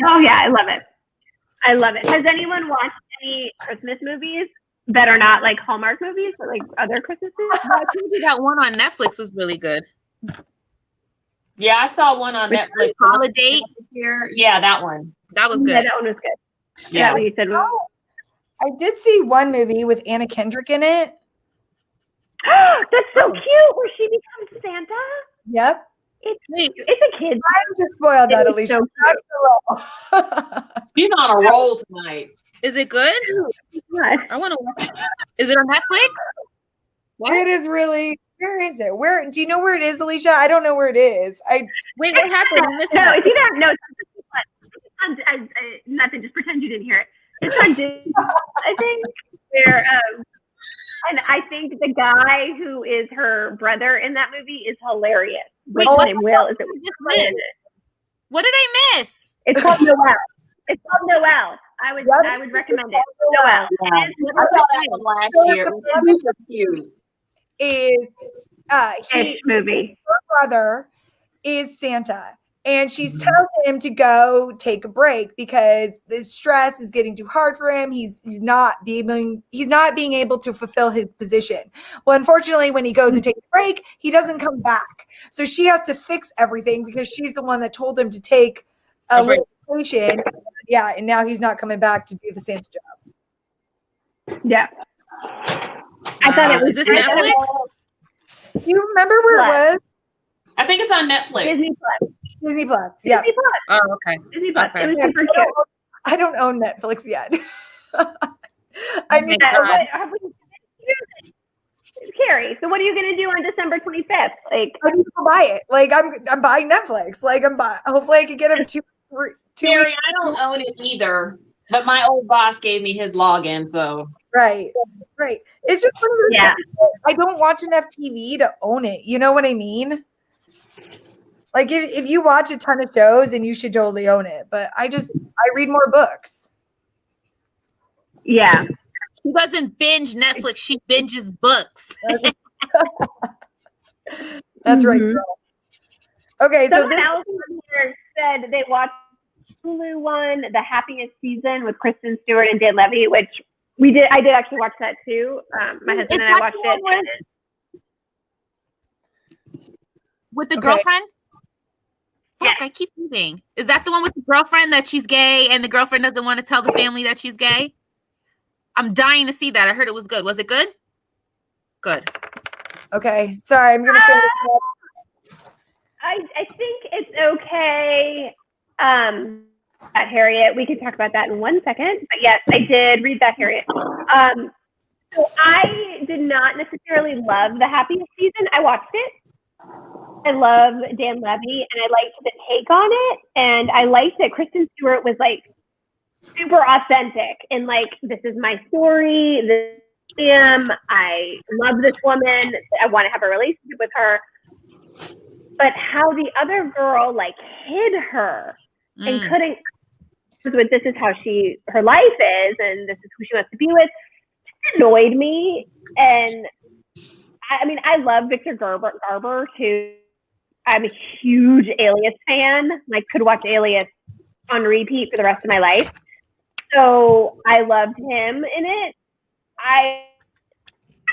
Oh yeah, I love it. I love it. Has anyone watched any Christmas movies that are not like Hallmark movies, but like other Christmas movies? Well, I told you that one on Netflix was really good. Yeah, I saw one on Netflix. Holiday. Yeah, that one. That was Yeah, good. that one was good. Yeah. That what you said. I did see one movie with Anna Kendrick in it. That's so cute. Where she becomes Santa. Yep. It's a kid. I just spoiled that, It's Alicia. so She's on a roll tonight. Is it good? What? I want to watch it. Is it on Netflix? What? It is really. Where is it? Where do you know where it is, Alicia? I don't know where it is. Wait, what happened? I missed No, that. it's either no. It's on, nothing. Just pretend you didn't hear it. It's on Disney, I think. Where and I think the guy who is her brother in that movie is hilarious. Wait, What's what his name? Will? Is it? What did I miss? It's called Noel. It's called Noel. I would recommend it. Noel. Yeah. I saw that one last year. It was super cute. Is Ish movie. her brother is Santa, and she's telling him to go take a break because the stress is getting too hard for him. He's not being able to fulfill his position. Well, unfortunately, when he goes and takes a break, he doesn't come back. So she has to fix everything because she's the one that told him to take a little vacation. Yeah, and now he's not coming back to do the Santa job. Yeah. I thought it was. Is this Netflix? Do you remember where it was? I think it's on Netflix. Disney Plus. Disney Plus. Yeah. Disney Plus. Oh, okay. Disney Plus. Okay. It was super cute. I don't own Netflix yet. Oh my God. Carrie, so what are you going to do on December 25th? Like, I need to go buy it. Like I'm buying Netflix. Like hopefully I can get it two Terry, weeks. I don't own it either, but my old boss gave me his login, so. Right. It's just one of those Yeah. things. I don't watch enough TV to own it. You know what I mean? Like if you watch a ton of shows, then you should totally own it. But I read more books. yeah. She doesn't binge Netflix. She binges books. That's right. Mhm. Girl. Okay, so Someone else here said they watched Hulu one, The Happiest Season with Kristen Stewart and Dan Levy, which I did actually watch that too. My husband and I watched it. With the Okay. girlfriend? Yes. Fuck, I keep moving. Is that the one with the girlfriend that she's gay and the girlfriend doesn't want to tell the family that she's gay? I'm dying to see that. I heard it was good. Was it good? Good. okay. Sorry, I'm gonna throw this up. I think it's okay. At Harriet, we could talk about that in 1 second. But yes, I did read that, Harriet. So I did not necessarily love The Happiest Season. I watched it. I love Dan Levy, and I liked the take on it, and I liked that Kristen Stewart was like super authentic and like, this is my story. This is him. I love this woman. I want to have a relationship with her. But how the other girl like hid her and couldn't. This is how her life is, and this is who she wants to be with. It annoyed me, and I mean, I love Victor Garber too. I'm a huge Alias fan. Like, could watch Alias on repeat for the rest of my life. So I loved him in it. I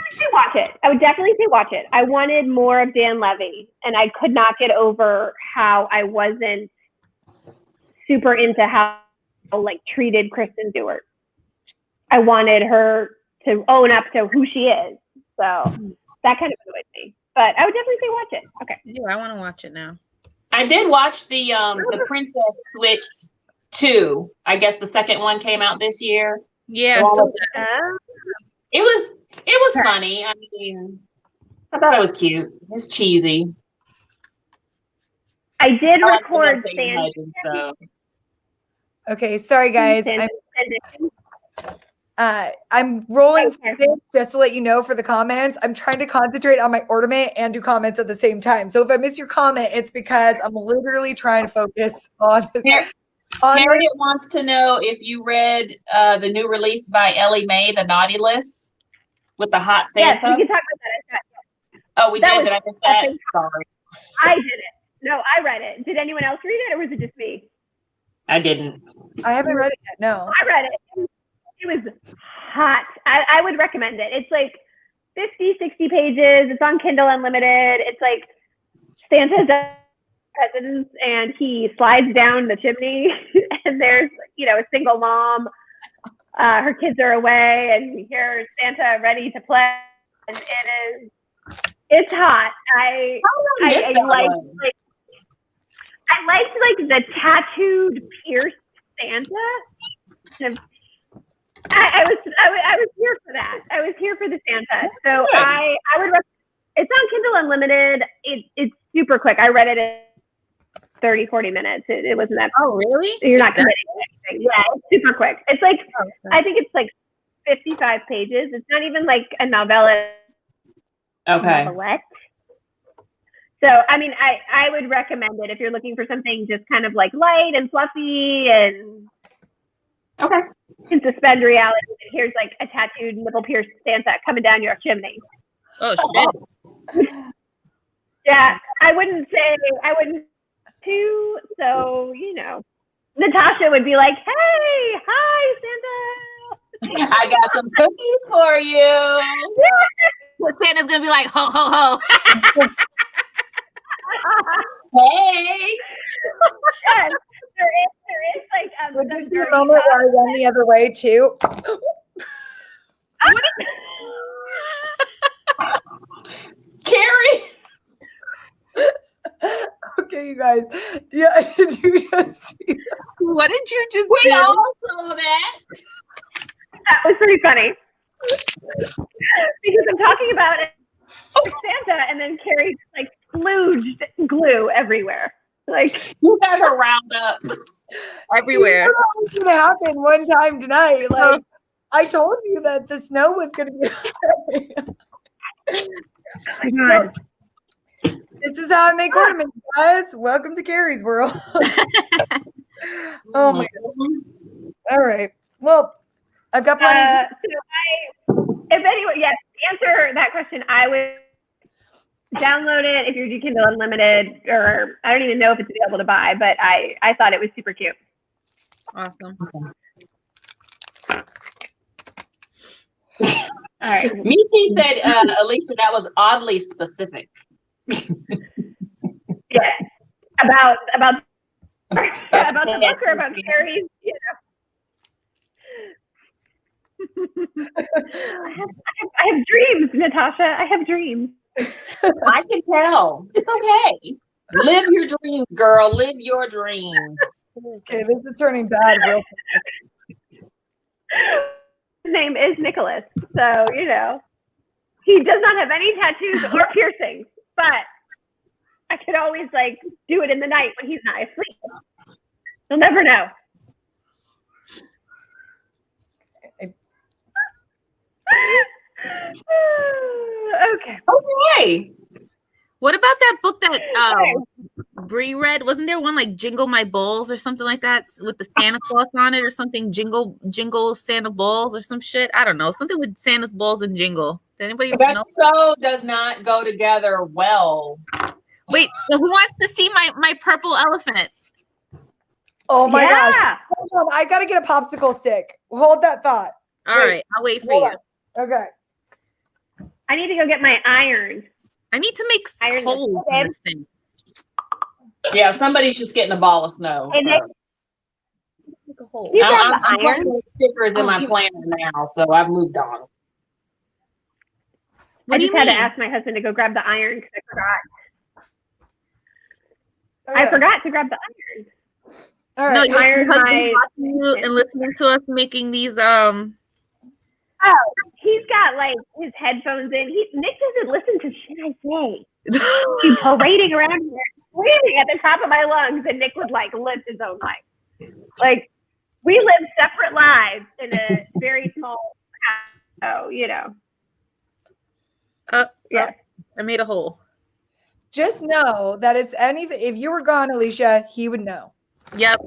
would say watch it. I would definitely say watch it. I wanted more of Dan Levy, and I could not get over how I wasn't super into how like treated Kristen Stewart. I wanted her to own up to who she is. So that kind of annoyed me. But I would definitely say watch it. Okay. Yeah, I want to watch it now. I did watch the Princess Switch 2. I guess the second one came out this year. Yeah, So so it was funny. I mean, I thought it was cute. It's cheesy. I did I like the record West End Sand. Legend, so. Okay, sorry guys. I'm rolling Okay. through this just to let you know for the comments. I'm trying to concentrate on my ornament and do comments at the same time. So if I miss your comment, it's because I'm literally trying to focus on this. Harriet wants to know if you read the new release by Ellie Mae, The Naughty List, with the hot Yes, Santa. we can talk about that. Oh, we did. Did I miss that? Sorry. I did it. No, I read it. Did anyone else read it, or was it just me? I didn't. I haven't read it yet. No. I read it. It was hot. I would recommend it. It's like 50, 60 pages. It's on Kindle Unlimited. It's like Santa's residence, and he slides down the chimney, and there's, a single mom. Her kids are away, and here's Santa ready to play. And it's hot. I liked the tattooed pierced Santa. I was here for that. I was here for the Santa. So I would recommend. It's on Kindle Unlimited. It's super quick. I read it in 30, 40 minutes. It wasn't that. Oh, really? You're not committing to anything. Yeah, it's super quick. It's like, I think it's like 55 pages. It's not even like a novella. Okay. Novelette. So, I mean, I would recommend it if you're looking for something just kind of like light and fluffy and can suspend reality. Here's like a tattooed nipple pierced Santa coming down your chimney. Oh, shit. Yeah, I wouldn't too. So, Natasha would be like, "Hey, hi, Santa. I got some cookies for you." Santa's gonna be like, ho, ho, ho. Hey. Yes, there is like Would this be a moment where I run the other way too? Carrie. Okay, you guys. Yeah, did you just see that? What did you just We do? all saw that. That was pretty funny. Because I'm talking about Santa, and then Carrie like splooged glue everywhere. Like, You guys are round up. Everywhere. You know what was gonna happen one time tonight? Like, I told you that the snow was gonna be. oh my God. This is how I make ornaments, guys. Welcome to Carrie's world. Oh my God. All right. Well, I've got plenty. If anyone, yes, to answer that question, I would download it if you're using Kindle Unlimited, or I don't even know if it's available to buy, but I thought it was super cute. Awesome. All right. Michi said, Alicia, that was oddly specific. Yeah. About the book, or about Carrie's, I have dreams, Natasha. I have dreams. I can tell. It's okay. Live your dreams, girl. Live your dreams. Okay, this is turning bad real quick. His name is Nicholas, so he does not have any tattoos or piercings, but I could always do it in the night when he's not asleep. You'll never know. Okay. Okay. What about that book that Bree read? Wasn't there one like Jingle My Balls or something like that with the Santa Claus on it or something? Jingle Santa Balls or some shit? I don't know. Something with Santa's balls and jingle. Did anybody know? That so does not go together well. Wait, so who wants to see my purple elephant? Oh my Yeah. gosh. Hold on, I gotta get a popsicle stick. Hold that thought. All right, I'll wait for you. Okay. I need to go get my iron. I need to make Iron holes the in this thing. Yeah, somebody's just getting a ball of snow. And So. Make a hole. You I'm got the iron? putting stickers in my planner now, so I've moved on. What I do just you had to mean? ask my husband to go grab the iron because I forgot. Okay. I forgot to grab the iron. All No, right. your Iron husband my- watching you and listening to us making these Oh, he's got his headphones in. Nick doesn't listen to shit I say. He's parading around here, screaming at the top of my lungs, and Nick would live his own life. We live separate lives in a very small house. So, yeah. I made a hole. Just know that if you were gone, Alicia, he would know. Yep.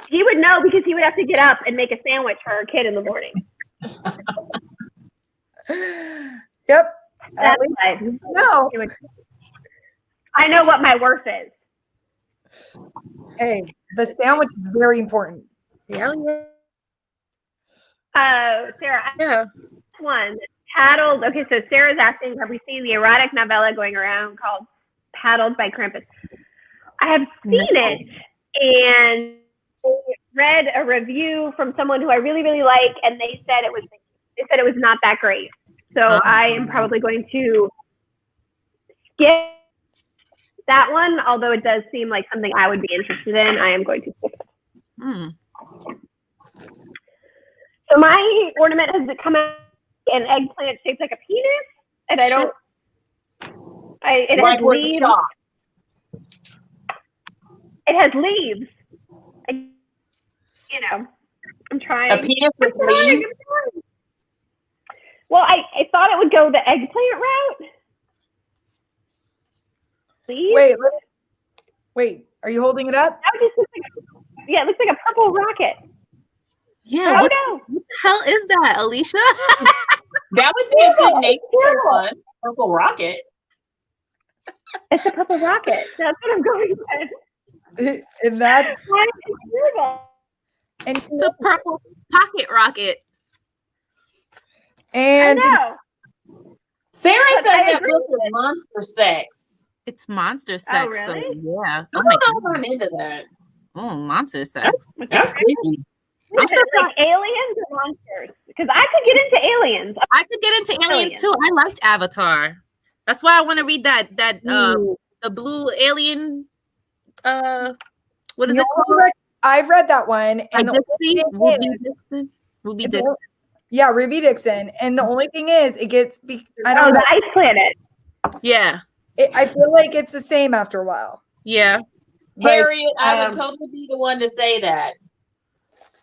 He would know because he would have to get up and make a sandwich for our kid in the morning. Yep. That's least right. no. I know what my worth is. Hey, the sandwich is very important. Yeah. Sarah, Yeah. one Paddled. Okay, so Sarah's asking, have we seen the erotic novella going around called Paddled by Krampus? I have seen it and read a review from someone who I really, really like, and they said it was not that great. So I am probably going to skip that one, although it does seem like something I would be interested in. I am going to skip it. So my ornament has come out an eggplant shaped like a penis, and it Like has with leaves. chalk. It has leaves. I'm trying. A penis with leaves? Well, I thought it would go the eggplant route. Leaves? Wait, are you holding it up? It looks like a purple rocket. Yeah. Oh What no! the hell is that, Alicia? That would be a good name for one. Purple rocket. It's a purple rocket. That's what I'm going with. And that's and It's a purple pocket rocket. and I know. Sarah But says I that agree book is monster sex. It's monster sex. really? So yeah. I don't know if I'm into that. Oh, monster sex. That's creepy. I'm so like aliens or monsters? Because I could get into aliens. I could get into aliens too. I liked Avatar. That's why I want to read that the blue alien. What is it called? I've read that one. And Ruby Dixon. Yeah, Ruby Dixon. And the only thing is, it gets. I don't know. The ice planet. Yeah. I feel like it's the same after a while. Yeah. Harriet, I would totally be the one to say that.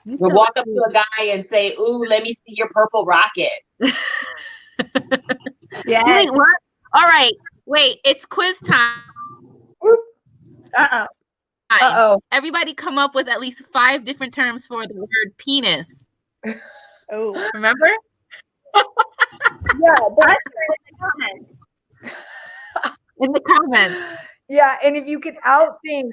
We'll walk up to a guy and say, "Ooh, let me see your purple rocket." Yeah. Wait, what? All right. Wait, it's quiz time. Uh-oh. Uh-oh. Everybody come up with at least 5 different terms for the word penis. Oh. Remember? Yeah. In the comments. Yeah, and if you can outthink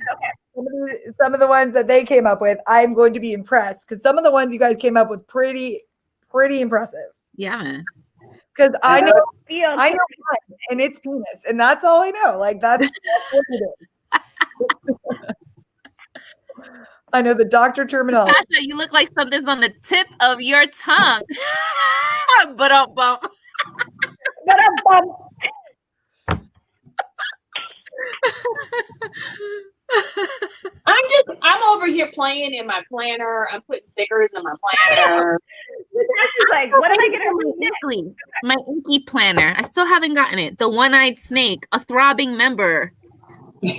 some of the ones that they came up with, I'm going to be impressed because some of the ones you guys came up with pretty impressive. Yeah, man. Because I know one, and it's penis, and that's all I know. Like that's what it is. I know the doctor terminology. Tasha, you look like something's on the tip of your tongue. But I'm over here playing in my planner. I'm putting stickers in my planner. Like, what am I gonna do? My inky planner. I still haven't gotten it. The one-eyed snake, a throbbing member. This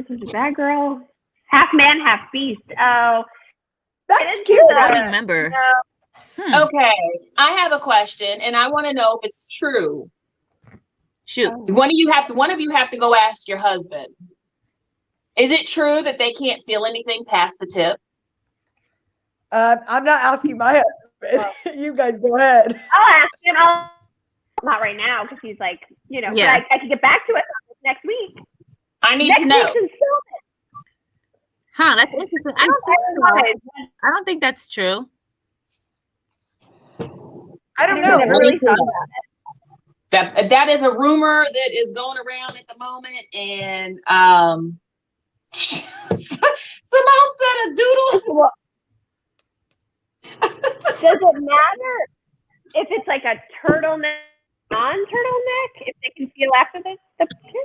is a bad girl. Half man, half beast. Oh, that's cute. Throbbing member. No. Okay, I have a question, and I want to know if it's true. Shoot. One of you have to go ask your husband. Is it true that they can't feel anything past the tip? I'm not asking my husband. You guys go ahead. I'll ask him. Not right now because he's like, Yeah. I can get back to it next week. I need to know. Huh, that's interesting. I don't think so. I don't think that's true. I don't know. Really thought about it. That is a rumor that is going around at the moment, and Simone said a doodle. Does it matter if it's like a turtleneck, non-turtleneck? If they can feel after the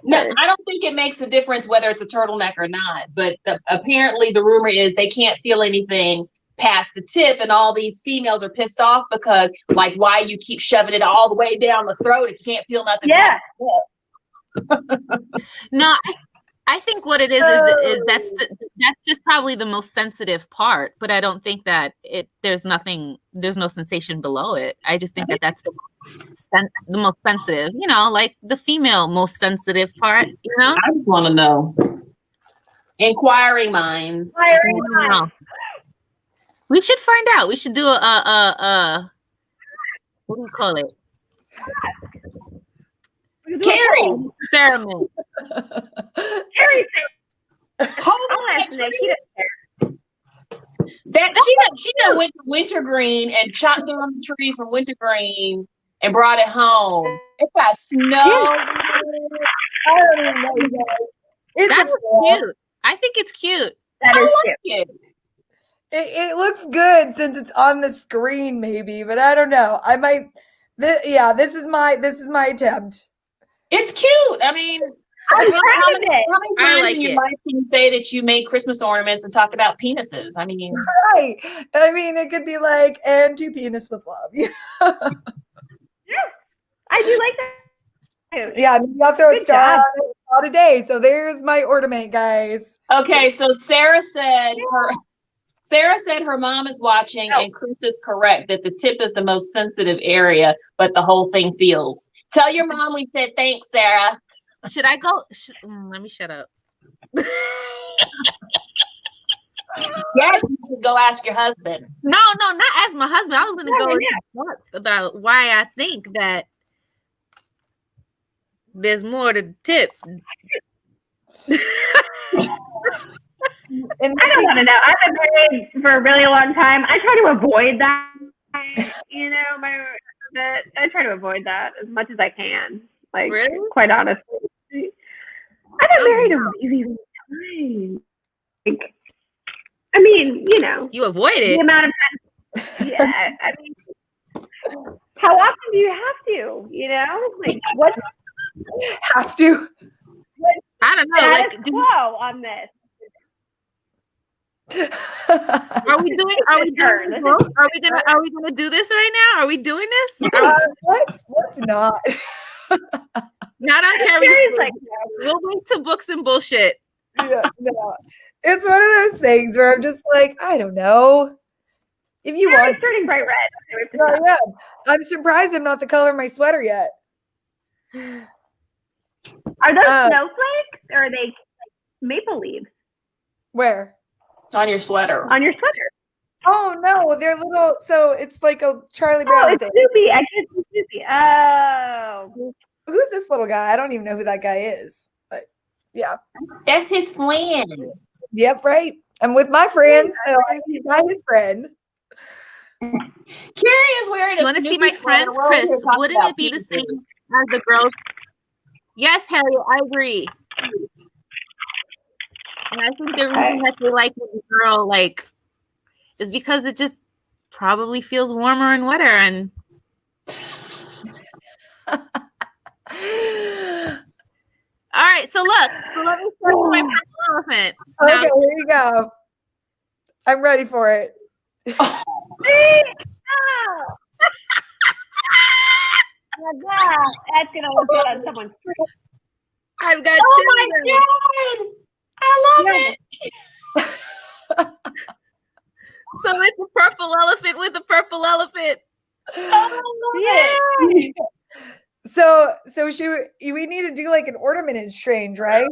No, I don't think it makes a difference whether it's a turtleneck or not. But apparently, the rumor is they can't feel anything past the tip, and all these females are pissed off because, like, why you keep shoving it all the way down the throat if you can't feel nothing past the tip? No, I think what it is that's just probably the most sensitive part, but I don't think that there's no sensation below it. I just think that that's the most sensitive, like the female most sensitive part, I just want to know. Inquiring minds. We should find out. We should do a what do you call it? Carrie. Experiment. Carrie said, Hold I'll on, ask Nick. He doesn't care. that she done went to wintergreen and chopped down the tree from wintergreen and brought it home. It got snow. I don't even know, you guys. It's That's a cute. I think it's cute. That I is like cute. it. It looks good since it's on the screen, maybe, but I don't know. I might. This is my attempt. It's cute. I mean, I'm how proud of many it. I times like in your it. life can you say that you made Christmas ornaments and talk about penises? I mean, Right. I mean, it could be like, and two penis with love. I do like that. Yeah, maybe I'll throw a Good star job. on it all today. So there's my ornament, guys. okay. So Sarah said her mom is watching, and Chris is correct that the tip is the most sensitive area, but the whole thing feels. Tell your mom we said thanks, Sarah. Should I go? Let me shut up. Yes, you should go ask your husband. No, not ask my husband. I was going to go into depth about why I think that there's more to the tip. And I don't want to know. I've been married for a really long time. I try to avoid that. You know, I try to avoid that as much as I can. Like, Really? quite honestly. I've been married a really long time. Like, I mean, you know, You avoid the it. amount of time. Yeah, I mean, how often do you have to? You know, like what have to. I don't know. status Like, quo on this? are we doing this? Are we gonna do this right now? Are we doing this? Let's not. Not on Carrie. Carrie's like, We'll wait to books and bullshit. Yeah, no. It's one of those things where I'm just like, I don't know. If you Carrie's want, turning bright red. Okay, we have to I stop. am. I'm surprised I'm not the color of my sweater yet. Are those snowflakes or are they like maple leaves Where? On your sweater. on your sweater? Oh no, they're little. So it's like a Charlie Brown Oh, it's thing. Snoopy. I guess it's Snoopy. Oh. Who's this little guy? I don't even know who that guy is. But yeah. That's his friend. Yep, right. I'm with my friends, so I'm not his friend. Carrie is wearing a You want to see Snoopy my friends, sweater. We're over Chris? here talking Wouldn't about it be the penises. same as the girls? Yes, Harry, I agree. And I think the reason that they like the girl like is because it just probably feels warmer and wetter. And all right, so look, let me start with my purple elephant. Okay, Now, here you go. I'm ready for it. That's gonna look good on someone's tree. I've got Oh two my of them. god! I love it. So it's a purple elephant with a purple elephant. I love it. So we need to do like an ornament exchange, right?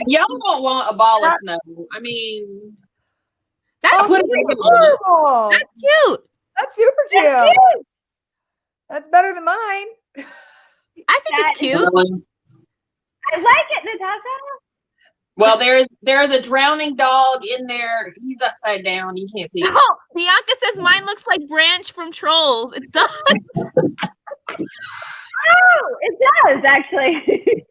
Y'all don't want a ball of snow. I mean, That's put it cute. in. Adorable. That's cute. That's super cute. That's better than mine. I think it's cute. I like it, Natasha. Well, there's a drowning dog in there. He's upside down. You can't see him. Oh, Bianca says mine looks like Branch from Trolls. It does. Oh, it does actually.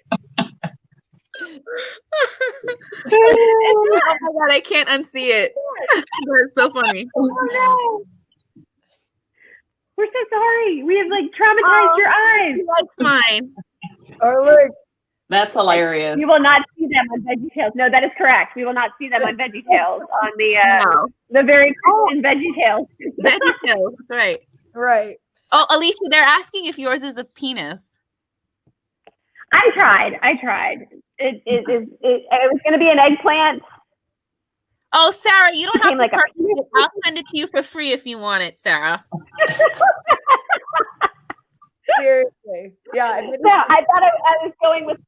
Oh my god, I can't unsee it. That's so funny. Oh no. We're so sorry. We have like traumatized your eyes. He likes mine. Oh look. That's hilarious. You will not see them on VeggieTales. No, that is correct. We will not see them on VeggieTales on the No. the very Christian VeggieTales. VeggieTales, right. Right. Oh, Alicia, they're asking if yours is a penis. I tried. It was going to be an eggplant. Oh, Sarah, you don't have Became to like a purchase it. I'll send it to you for free if you want it, Sarah. Seriously. Yeah. No, I thought I was going with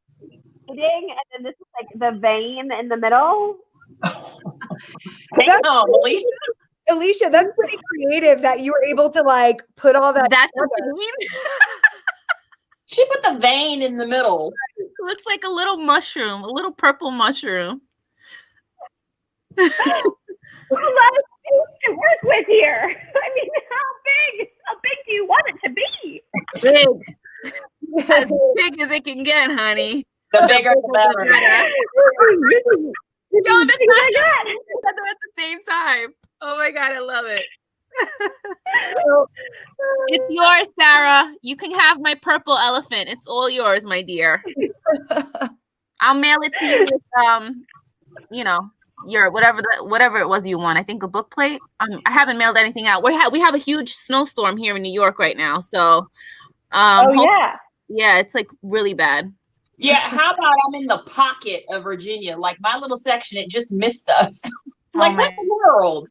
pudding, and then this is like the vein in the middle. Damn, Alicia. Alicia, that's pretty creative that you were able to like put all that That's together. a vein. She put the vein in the middle. Looks like a little mushroom, a little purple mushroom. A lot of things to work with here. I mean, how big do you want it to be? Big. As big as it can get, honey. The bigger the better. Yo, that's at the same time. Oh my God, I love it. It's yours, Sarah. You can have my purple elephant. It's all yours, my dear. I'll mail it to you with you know, your whatever it was you want. I think a book plate. I haven't mailed anything out. We have a huge snowstorm here in New York right now, so yeah, it's like really bad. Yeah, how about I'm in the pocket of Virginia? Like my little section, it just missed us. Like what in the world?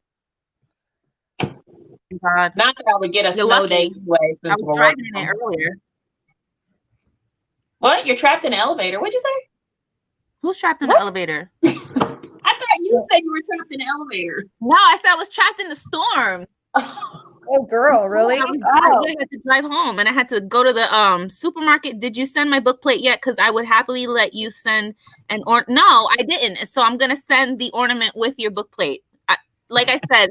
God. Not that I would get a You're snow lucky. day anyway. I was driving in it earlier. What? You're trapped in an elevator? What'd you say? Who's trapped in the elevator? I thought you said you were trapped in an elevator. No, I said I was trapped in the storm. Oh, girl, really? I had to drive home and I had to go to the supermarket. Did you send my book plate yet? Because I would happily let you send no, I didn't. So I'm gonna send the ornament with your book plate. Like I said,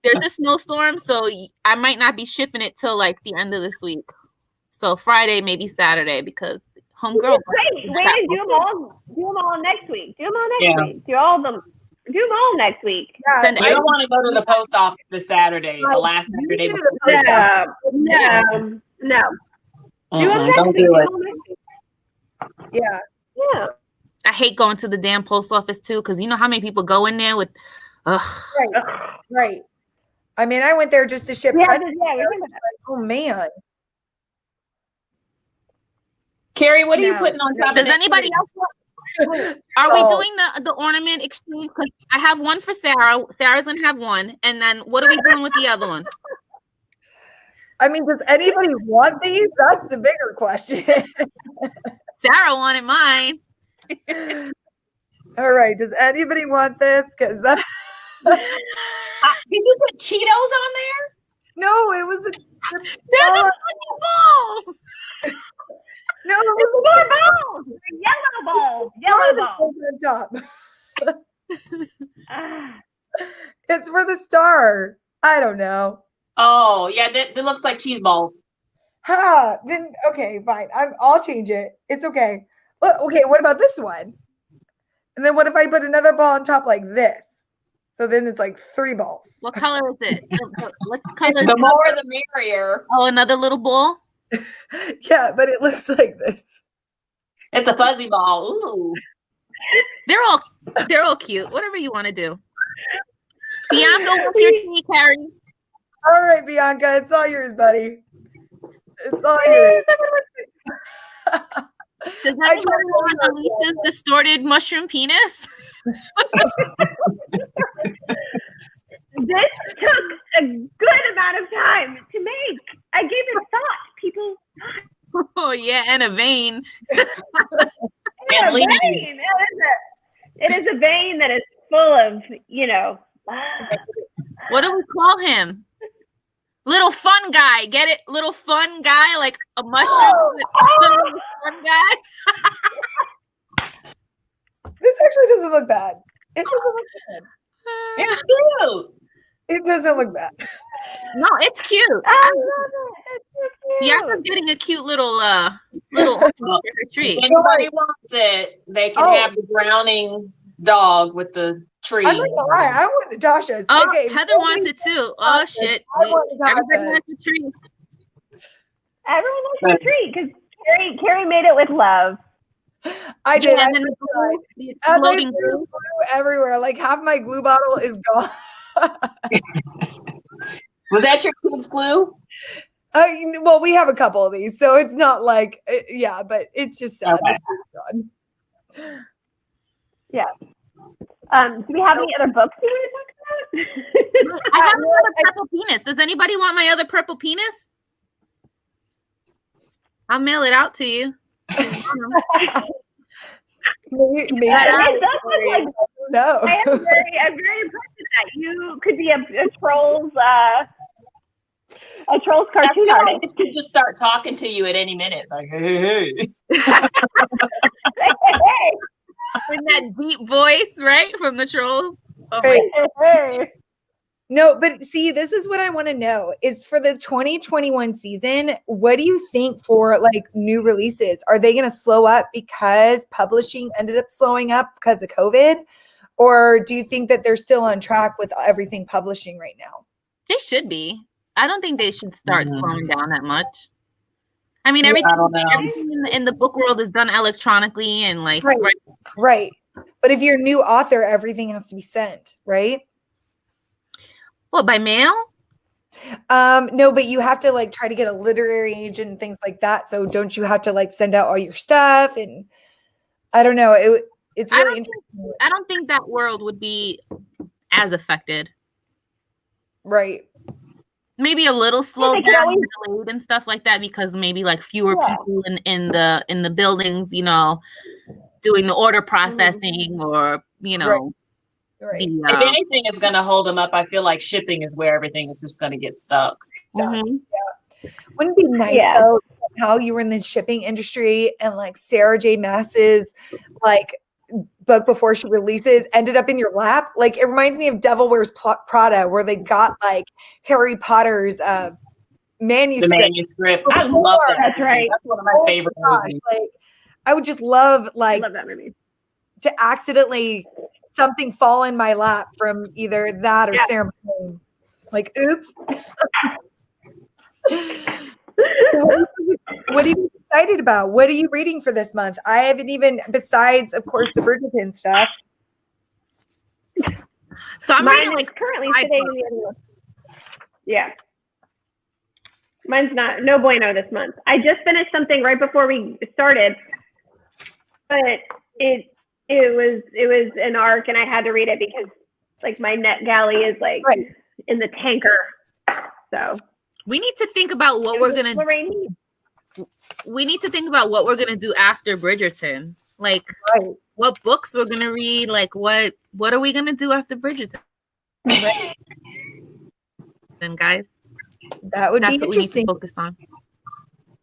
there's a snowstorm, so I might not be shipping it till like the end of this week. So Friday, maybe Saturday, because homegirl. Wait, do them all next week. Do them all next week. Do all next week. Yeah, I don't want to go to the post office this Saturday, the last Saturday before. No. Don't do it. Yeah. I hate going to the damn post office too, because you know how many people go in there with Right. I mean, I went there just to ship. Oh man. Carrie, what are you putting on top of Does that anybody tree? else are we doing the ornament exchange? Because I have one for Sarah. Sarah's gonna have one, and then what are we doing with the other one? I mean, does anybody want these? That's the bigger question. Sarah wanted mine. All right. Does anybody want this? Because that's Did you put Cheetos on there? no, it was They're the fucking balls. No, it It's was more balls. Yellow balls. on top. It's for the star. I don't know. Oh, yeah, that looks like cheese balls. Then okay, fine. I'll change it. It's okay. Well, okay, what about this one? And then what if I put another ball on top like this? So then it's like 3 balls. What color is it? What's color? The more the merrier. Oh, another little ball. Yeah, but it looks like this. It's a fuzzy ball. Ooh. They're all cute. Whatever you want to do. Bianca, what's your tea, Carrie? All right, Bianca, it's all yours, buddy. It's all yours. Does anybody want Alicia's distorted mushroom penis? This took a good amount of time to make. I gave it thought, people. Oh yeah, and a vein. And leaves. It is a vein that is full of, What do we call him? Little fun guy. Get it? Little fun guy, like a mushroom. Fun guy. This actually doesn't look bad. It doesn't look bad. It's cute. It doesn't look bad. No, it's cute. I love it. It's so cute. Bianca's getting a cute little tree. If anybody wants it, they can have the drowning dog with the tree. I'm not gonna lie. I want Josh's. Oh, Okay, Heather wants it too. Oh shit! Everybody wants the tree. Everyone wants the tree because Carrie made it with love. I did. And then the exploding glue everywhere. Like half my glue bottle is gone. Was that your kids' glue? Well, we have a couple of these, so it's not like, but it's just sad. Okay. Yeah. Do we have any other books you want to talk about? I have another purple penis. Does anybody want my other purple penis? I'll mail it out to you. Maybe It does look like know. I'm very impressed with that. You could be a Trolls cartoon artist. It could just start talking to you at any minute, like, hey. In that deep voice, right? From the Trolls. Oh Right. Hey. No, but see, this is what I want to know is for the 2021 season, what do you think for like new releases? Are they going to slow up because publishing ended up slowing up because of COVID? Or do you think that they're still on track with everything publishing right now? They should be. I don't think they should start slowing down that much. I mean, Yeah, everything in the book world is done electronically and like right. But if you're a new author, everything has to be sent, right? What, by mail? No, but you have to like try to get a literary agent and things like that. So don't you have to like send out all your stuff? And I don't know. It's really interesting. I don't think that world would be as affected. Right. Maybe a little slowed down, delayed and stuff like that because maybe like fewer people in the buildings, you know, doing the order processing or, you know. Right. If anything is going to hold them up, I feel like shipping is where everything is just going to get stuck. Mm-hmm. Yeah. Wouldn't it be nice though how you were in the shipping industry and like Sarah J. Maas's like book before she releases ended up in your lap? Like it reminds me of Devil Wears Prada where they got like Harry Potter's manuscript. The manuscript. I love that. That's right. That's one of my favorite movies. Like I would just love I love that movie. To accidentally something fall in my lap from either that or Sarah McLean. Like, oops. What are you excited about? What are you reading for this month? I haven't even, besides, of course, the Bridgerton stuff. So I'm reading like currently sitting in the yeah. Mine's no bueno this month. I just finished something right before we started, but it was an arc and I had to read it because like my net galley is like in the tanker. So we need to think about what we're gonna we need to think about what we're gonna do after Bridgerton. Like what books we're gonna read, like what are we gonna do after Bridgerton? Then guys. That's what we need to focus on.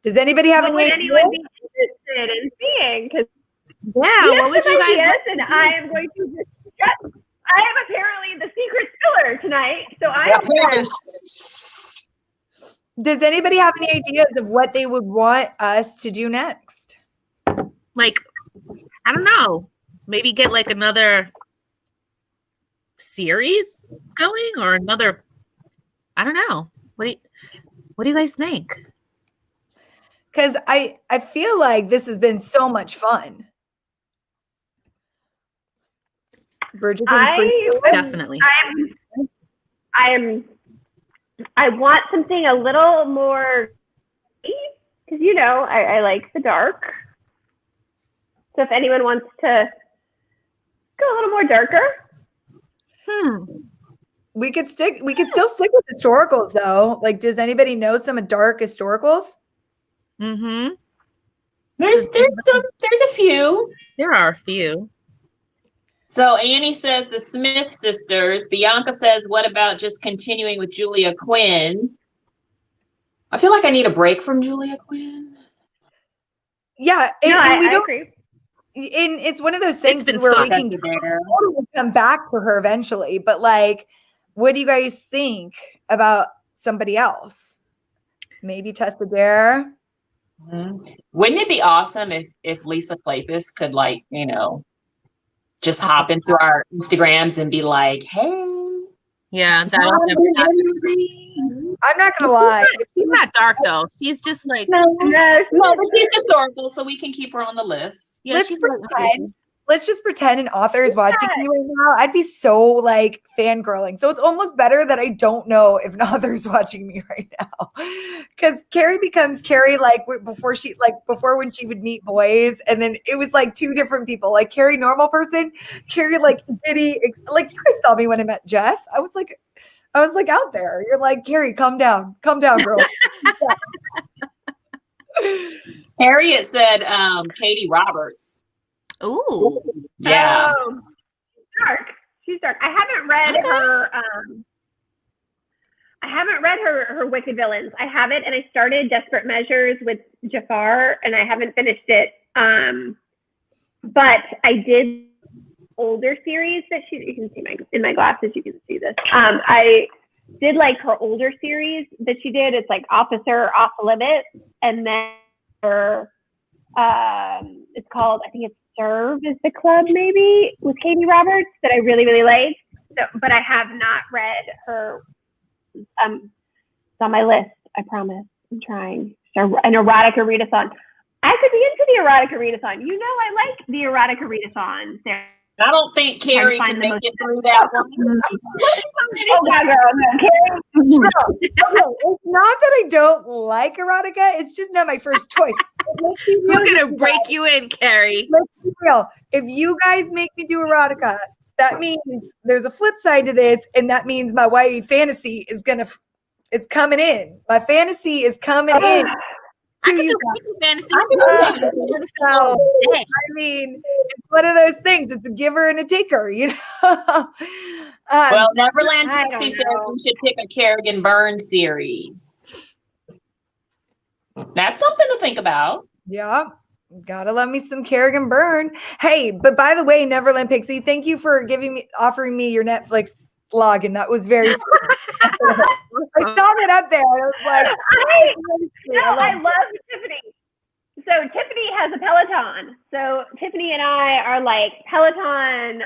Does anybody have any anyone be interested in seeing? Because what would you guys? And I am going to discuss. I am apparently the secret spiller tonight, so I am. Does anybody have any ideas of what they would want us to do next? Like, I don't know. Maybe get like another series going or another. I don't know. What do you guys think? Because I feel like this has been so much fun. Definitely. I want something a little more because you know I like the dark. So if anyone wants to go a little more darker, we could still stick with historicals though. Like, does anybody know some dark historicals? Mm-hmm. There's a few. There are a few. So Annie says the Smith sisters. Bianca says, what about just continuing with Julia Quinn? I feel like I need a break from Julia Quinn. Yeah, I agree. And it's one of those things where we can come back to her eventually. But like, what do you guys think about somebody else? Maybe Tessa Dare? Mm-hmm. Wouldn't it be awesome if Lisa Kleypas could, like, you know, just hop into our Instagrams and be like, hey. Yeah, I'm not gonna lie. She's not dark though. She's just like no, but she's historical, so we can keep her on the list. Yeah, let's just pretend an author is watching me right now. I'd be so like fangirling. So it's almost better that I don't know if an author is watching me right now. Because Carrie becomes Carrie like before when she would meet boys, and then it was like two different people. Like Carrie, normal person, Carrie like giddy, like you guys saw me when I met Jess. I was like out there. You're like, Carrie, calm down, girl. Harriet said Katie Roberts. Ooh. Yeah. dark. She's dark. I haven't read her. I haven't read her Wicked Villains. I haven't, and I started Desperate Measures with Jafar, and I haven't finished it. But I did older series that you can see in my glasses. You can see this. I did like her older series that she did. It's like Officer Off Limits, and then her it's called, I think it's Serve is the Club, maybe, with Katie Roberts, that I really, really like. So, but I have not read her. It's on my list. I promise. I'm trying. An erotica readathon. I could be into the erotica readathon. You know, I like the erotica readathon, Sarah. I don't think Carrie can make it through that one. Oh my girl, no, Carrie. No, it's not that I don't like erotica. It's just not my first choice. We're gonna break you in, Carrie. Let's be real. If you guys make me do erotica, that means there's a flip side to this, and that means my YA fantasy is coming in. My fantasy is coming in. I could do fantasy. So, I mean, it's one of those things. It's a giver and a taker, you know. Well, Neverland Pixie says we should pick a Kerrigan Burns series. That's something to think about. Yeah, gotta love me some Kerrigan Byrne. Hey, but by the way, Neverland Pixie, thank you for offering me your Netflix login. That was very sweet. I saw it up there. I was like, I love Tiffany. So Tiffany has a Peloton. So Tiffany and I are like Peloton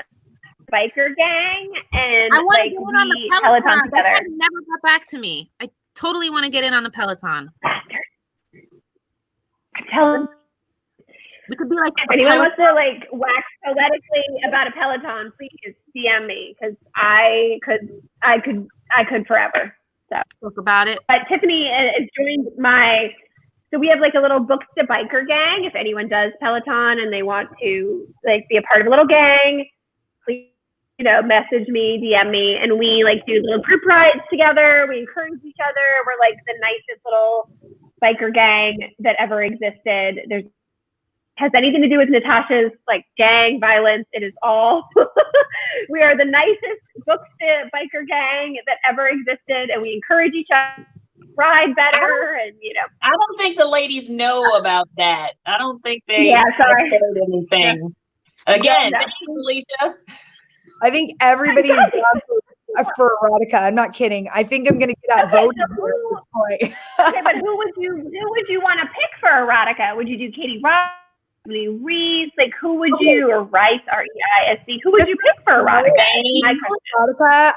biker gang, and I want to like get in on the Peloton together. That never got back to me. I totally want to get in on the Peloton. I'm telling. We could be like, If anyone wants to like wax poetically about a Peloton, please DM me, because I could forever. So talk about it. But Tiffany has joined so we have like a little Books to Biker gang. If anyone does Peloton and they want to like be a part of a little gang, please, message me, DM me, and we like do little group rides together. We encourage each other. We're like the nicest little biker gang that ever existed. Has anything to do with Natasha's like gang violence. It is all, we are the nicest Books to Biker gang that ever existed, and we encourage each other to ride better, and I don't think the ladies know about that. I don't think they heard anything. Again, Alicia. I think everybody is down for erotica. I'm not kidding. I think I'm gonna get out voted at this point. Okay, but who would you want to pick for erotica? Would you do Katie Roberts? Reads, like who would you, or Rice, R-E-I-S-C, who would you pick for erotica?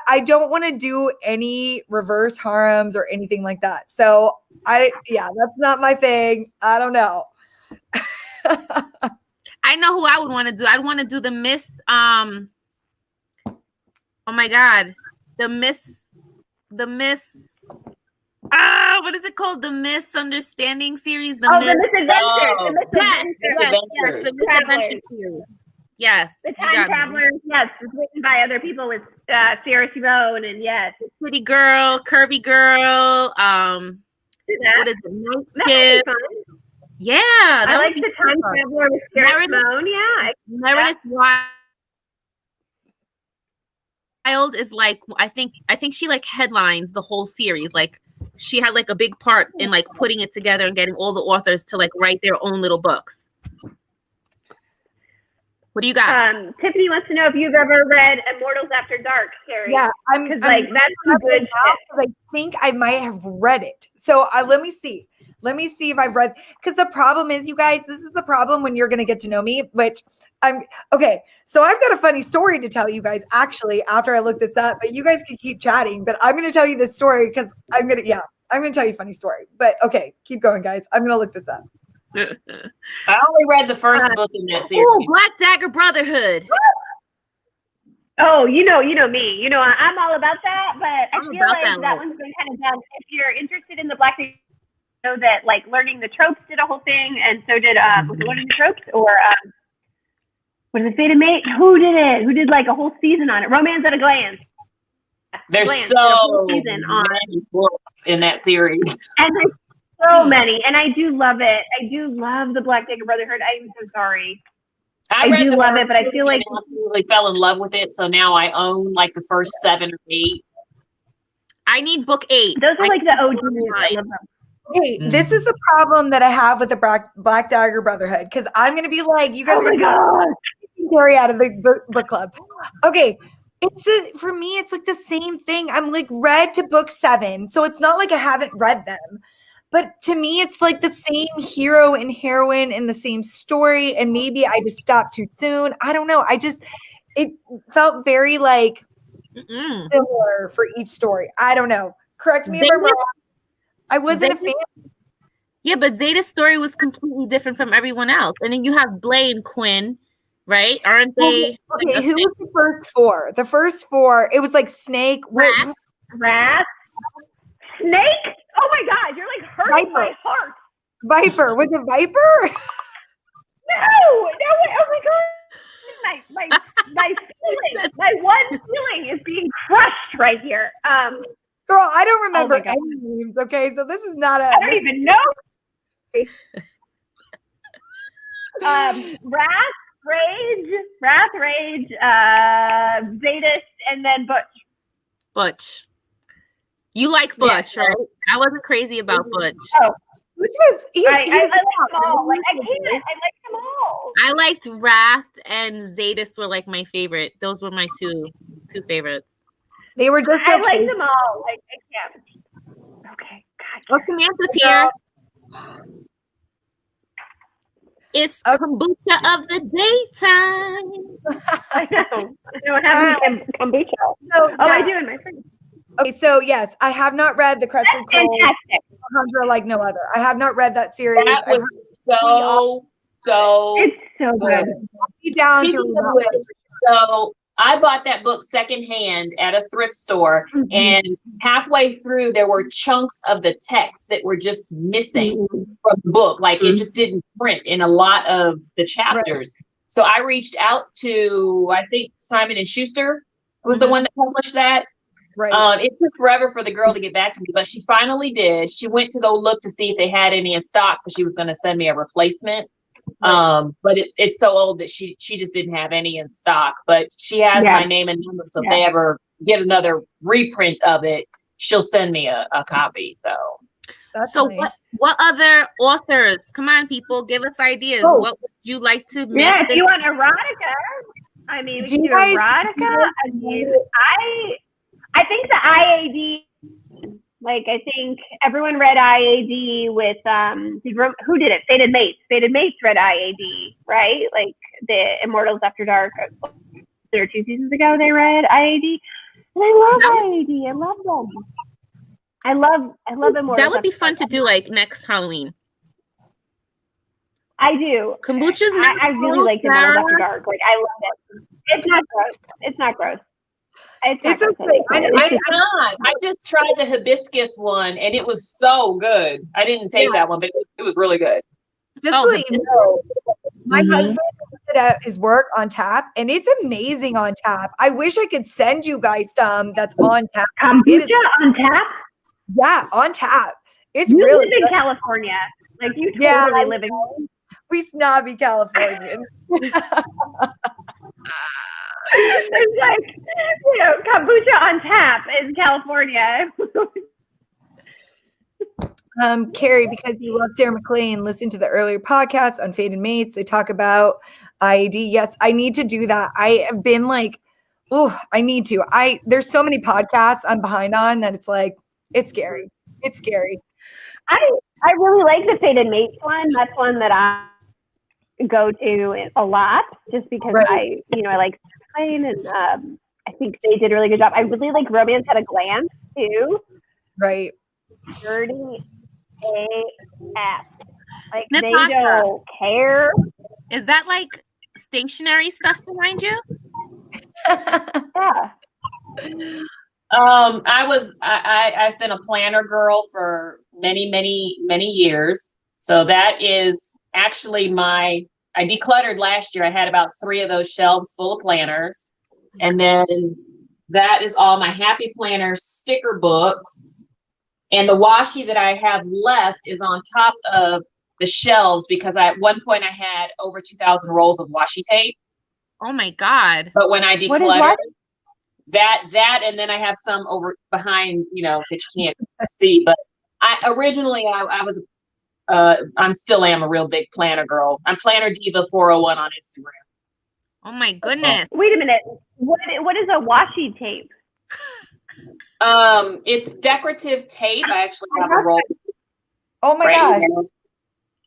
I don't want to do any reverse harems or anything like that. So that's not my thing. I don't know. I know who I would want to do. I'd want to do the Miss. Oh my God, the Miss. What is it called? The Misunderstanding series. The Misadventure. The Misadventure series. Yes. The Time Travelers. Yes, it's written by other people with Sarah Simone, and yes, Pretty Girl, Curvy Girl. What is it? Night Shift. Yeah, I like the Time Traveler with Sarah Simone. Yeah, Meredith Wild is like, I think she like headlines the whole series. Like she had like a big part in like putting it together and getting all the authors to like write their own little books. What do you got? Tiffany wants to know if you've ever read Immortals After Dark, Carrie. Yeah, because like that's good shit. I think I might have read it. So let me see. Let me see if I've read, because the problem is, you guys, this is the problem when you're going to get to know me, which okay. So I've got a funny story to tell you guys actually after I look this up, but you guys can keep chatting, but I'm going to tell you this story because I'm going to tell you a funny story, but okay, keep going guys. I'm going to look this up. I only read the first book in that series. Oh, Black Dagger Brotherhood. Oh, you know me. I'm all about that, but I feel like that one's been kind of done. If you're interested in the Black Dagger, know that like Learning the Tropes did a whole thing, and so did Learning the Tropes, or what is it, Fate of Mate? Who did it? Who did like a whole season on it? Romance at a Glance. There's so many books in that series. And there's so many, and I do love it. I do love the Black Dagger Brotherhood. I am so sorry. I read do the love first it, but I movie feel like and absolutely fell in love with it. So now I own like the first 7 or 8. I need book 8. those are like the OGs. Right. I love them. Hey, this is the problem that I have with the Black Dagger Brotherhood, because I'm gonna be like, you guys Oh are my gonna god! carry out of the book club. Okay, for me, it's like the same thing. I'm like read to book 7, so it's not like I haven't read them. But to me, it's like the same hero and heroine in the same story, and maybe I just stopped too soon. I don't know. It felt very like similar for each story. I don't know. Correct me if I'm wrong. I wasn't a fan. Yeah, but Zeta's story was completely different from everyone else. And then you have Blay and Quinn, right? Aren't they? Okay, who was the first 4? The first 4, it was like Snake, Rat, Snake. Oh my god, you're like hurting my heart. Viper. Was it Viper? No, oh my god. My feeling, my one feeling is being crushed right here. Girl, I don't remember my God. any names. Okay, so this is not a. I don't even know. Wrath, Rage, Zadist, and then Butch. You like Butch, right? I wasn't crazy about Butch. Oh, Which was I like them all. Like I like them all. I liked Wrath and Zadist were like my favorite. Those were my two favorites. They were just. I like them all. Like I can't. Okay. God. Well, Samantha's here. It's kombucha of the daytime. I know. I don't have any kombucha. I do in my fridge. Okay, so yes, I have not read the Cressley Cole Hunter like no other. I have not read that series. That was so it's so good. Down Speaking of which, so I bought that book secondhand at a thrift store, and halfway through there were chunks of the text that were just missing from the book. Like it just didn't print in a lot of the chapters. Right. So I reached out to, I think Simon and Schuster was the one that published that. Right. It took forever for the girl to get back to me, but she finally did. She went to go look to see if they had any in stock because she was going to send me a replacement. Right. But it's so old that she just didn't have any in stock. But she has my name and number, so if they ever get another reprint of it, she'll send me a copy. So what other authors? Come on, people, give us ideas. What would you like to make? Yeah, if you want erotica, I mean, we can do erotica. I mean, I think the IAD, like I think everyone read IAD with who did it? Fated Mates. Fated Mates read IAD, right? Like the Immortals After Dark. 2 seasons ago they read IAD. And I love IAD. I love them. I love Immortals. That would be fun to do like next Halloween. I do. Kombucha's I really like Immortals After Dark. Like I love it. It's not gross. It's not gross. It's okay. I just tried the hibiscus one and it was so good. I didn't take that one, but it was really good. Just so you know, my husband did at his work on tap, and it's amazing on tap. I wish I could send you guys some that's on tap. Kombucha on tap? Yeah, on tap. It's you really live in California. Like you totally live in. We snobby Californians. It's like, kombucha on tap in California. Carrie, because you love Sarah McLean, listen to the earlier podcast on Fated Mates. They talk about IAD. Yes, I need to do that. I have been like, I need to. There's so many podcasts I'm behind on that it's like, it's scary. It's scary. I really like the Fated Mates one. That's one that I go to a lot just because I like McLean, and I think they did a really good job. I really like Romance at a Glance too. Right. Dirty AF. Like Natasha, they don't care. Is that like stationary stuff behind you? Yeah. I've been a planner girl for many, many, many years. So that is actually I decluttered last year. I had about 3 of those shelves full of planners. And then that is all my Happy Planner sticker books. And the washi that I have left is on top of the shelves because at one point I had over 2,000 rolls of washi tape. Oh my God. But when I What is decluttered what? that, and then I have some over behind, that you can't see. But I was, I'm still am a real big planner girl. I'm Planner Diva 401 on Instagram. Oh my goodness. Wait a minute. What is a washi tape? It's decorative tape. I actually have a roll. Oh my right gosh. here.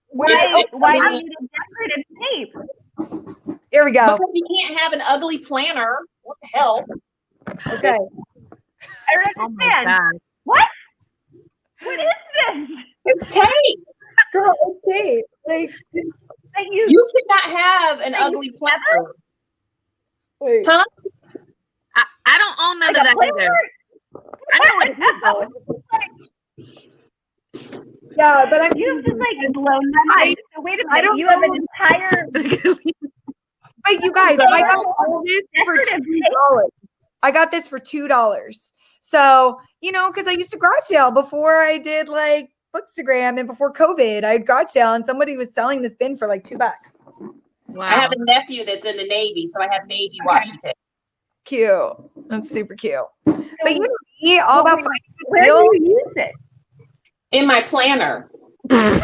Why do you need a decorative tape? Here we go. Because you can't have an ugly planner. What the hell? Okay. I don't Oh my understand. God. What? What is this? It's tape. Girl, okay. Like, That you You cannot have an ugly planner. wait. Huh? I don't own none like of a that planner? either. I know what it is, though. Yeah, but I'm You've just like blown my mind. So wait a minute. You have an entire But you guys, I got all this for decorative tape. $2. I got this for $2. So, because I used to garage sale before I did like Bookstagram and before COVID, I'd garage sale and somebody was selling this bin for like $2. Wow. I have a nephew that's in the Navy, so I have Navy washi tape. Cute. That's super cute. But you know me, all about finding a Where deal. do you use it? In my planner. Like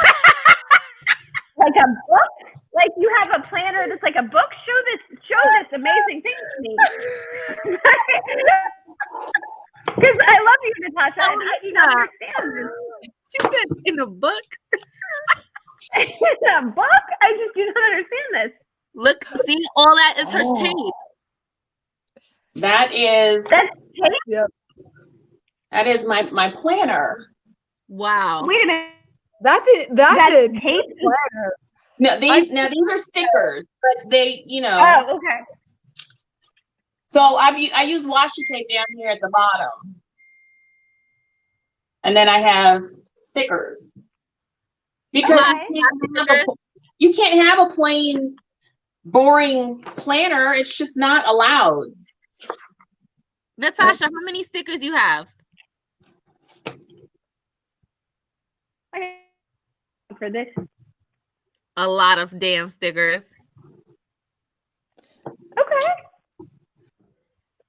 a book? Like you have a planner that's like a book? Show this amazing thing to me. Because I love you, Natasha, and I do not understand this. She said in a book. It's a book? I just do not understand this. Look, see, all that is her tape. That is That's tape? my planner. Wow. Wait a minute. That's it. That's it. Tape? No, these are stickers, but they, Oh, okay. So I use washi tape down here at the bottom. And then I have stickers. Because you can't have a plain, boring planner. It's just not allowed. Natasha, how many stickers you have? For this. A lot of damn stickers. Okay.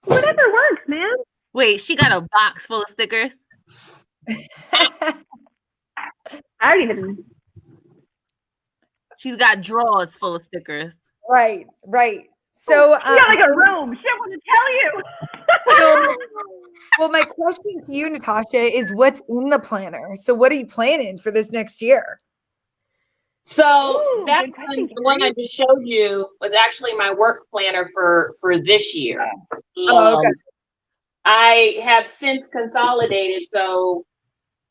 Whatever works, man. Wait, she got a box full of stickers? I don't even. She's got drawers full of stickers. Right. So, She got like a room. She want to tell you. well, my question to you, Natasha, is what's in the planner? So what are you planning for this next year? So Ooh, that good question, the one I just showed you was actually my work planner for this year. Oh, okay. I have since consolidated, so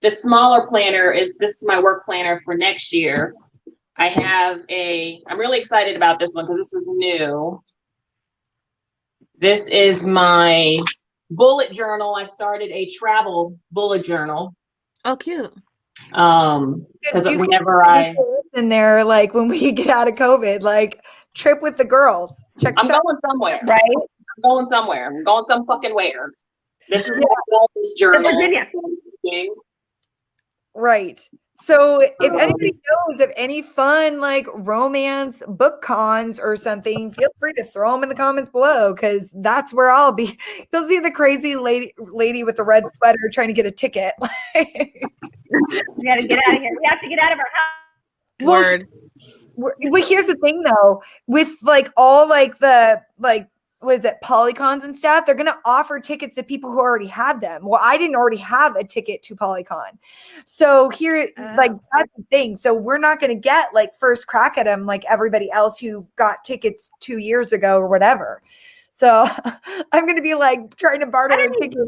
the smaller planner this is my work planner for next year. I'm really excited about this one because this is new. This is my bullet journal. I started a travel bullet journal. Oh, cute. Because whenever in there, like when we get out of COVID, like trip with the girls. I'm going somewhere. Right? I'm going somewhere. I'm going some fucking where. This is my wellness journal. Virginia. Right. So if anybody knows of any fun like romance book cons or something, feel free to throw them in the comments below because that's where I'll be. You'll see the crazy lady with the red sweater trying to get a ticket. We gotta get out of here. We have to get out of our house. Word. Well, here's the thing though, with like all like the like what is it, Polycons and stuff, they're gonna offer tickets to people who already had them. Well, I didn't already have a ticket to Polycon. So here, like that's the thing. So we're not gonna get like first crack at them like everybody else who got tickets 2 years ago or whatever. So I'm gonna be like trying to barter a ticket.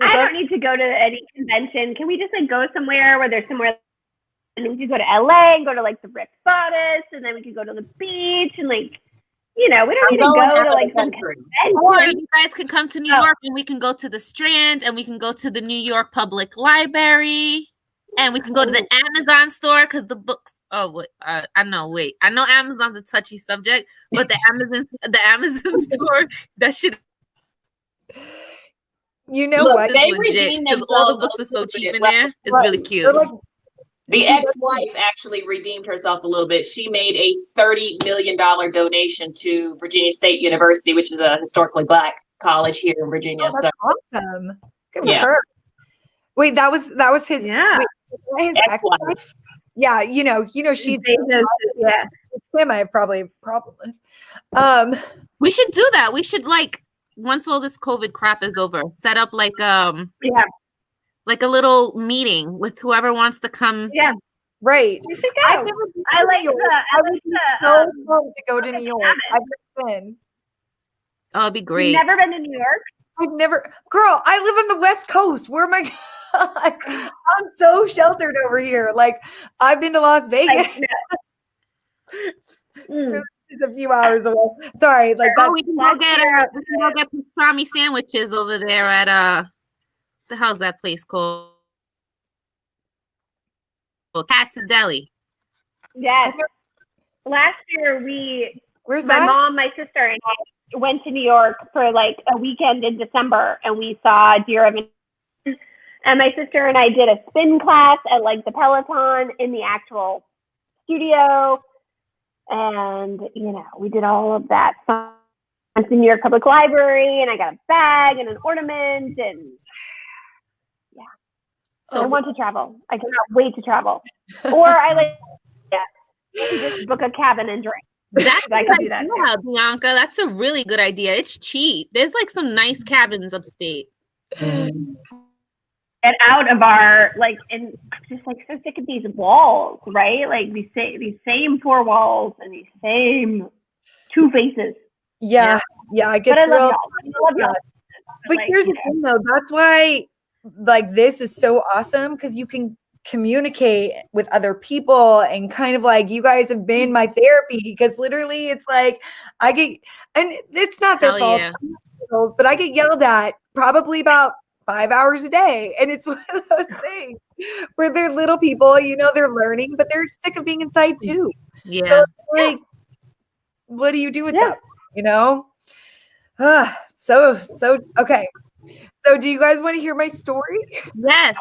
I don't need to go to any convention. Can we just like go somewhere where there's somewhere, and then we could go to LA and go to like the Rick Bodice, and then we could go to the beach and like, we don't need to go to like some convention. Or you guys can come to New York and we can go to the Strand and we can go to the New York Public Library and we can go to the Amazon store because the books. Oh wait, I know Amazon's a touchy subject, but the Amazon store, that shit. You know what? They legit because all the books are so cheap in there. It's really cute. The ex-wife actually redeemed herself a little bit. She made a $30 million donation to Virginia State University, which is a historically Black college here in Virginia. Oh, that's awesome. Good for Yeah. her. Wait, that was his, Yeah. wait, was that his ex-wife? ex-wife. Yeah, she's Yeah. him. I have probably a problem with. We should do that. We should like once all this COVID crap is over, set up like Yeah. like a little meeting with whoever wants to come. Yeah. right. We should go. I've never been I to like New York. the. I like the. So pumped to go to New York. cabin. I've never been. Oh, it'd be You've great. never been to New York? I've never, girl. I live on the West Coast. Where am I? I'm so sheltered over here. Like I've been to Las Vegas. Mm. It's a few hours away. Sorry, like Oh, that. we can go get pastrami sandwiches over there at the hell's that place called? Cat's Deli. Yes. Last year, Where's my that? mom, my sister, and I went to New York for like a weekend in December, and we saw Dear Evan. And my sister and I did a spin class at like the Peloton in the actual studio. And, we did all of that. I went to New York Public Library, and I got a bag and an ornament, and So I want to travel. I cannot wait to travel. Or I just book a cabin and drink. That's I can do that. Yeah, Bianca. That's a really good idea. It's cheap. There's like some nice cabins upstate. Get out of our and I'm just like so sick of these walls, right? Like these same four walls and these same two faces. yeah, I get But I love thrilled. y'all. I love y'all. But here's the thing, though. That's why, like, this is so awesome because you can communicate with other people and kind of like you guys have been my therapy because literally it's like I get, and it's not their Hell fault, yeah. but I get yelled at probably about 5 hours a day. And it's one of those things where they're little people, they're learning, but they're sick of being inside too. Yeah. So it's like, what do you do with that? So okay. So do you guys want to hear my story? Yes.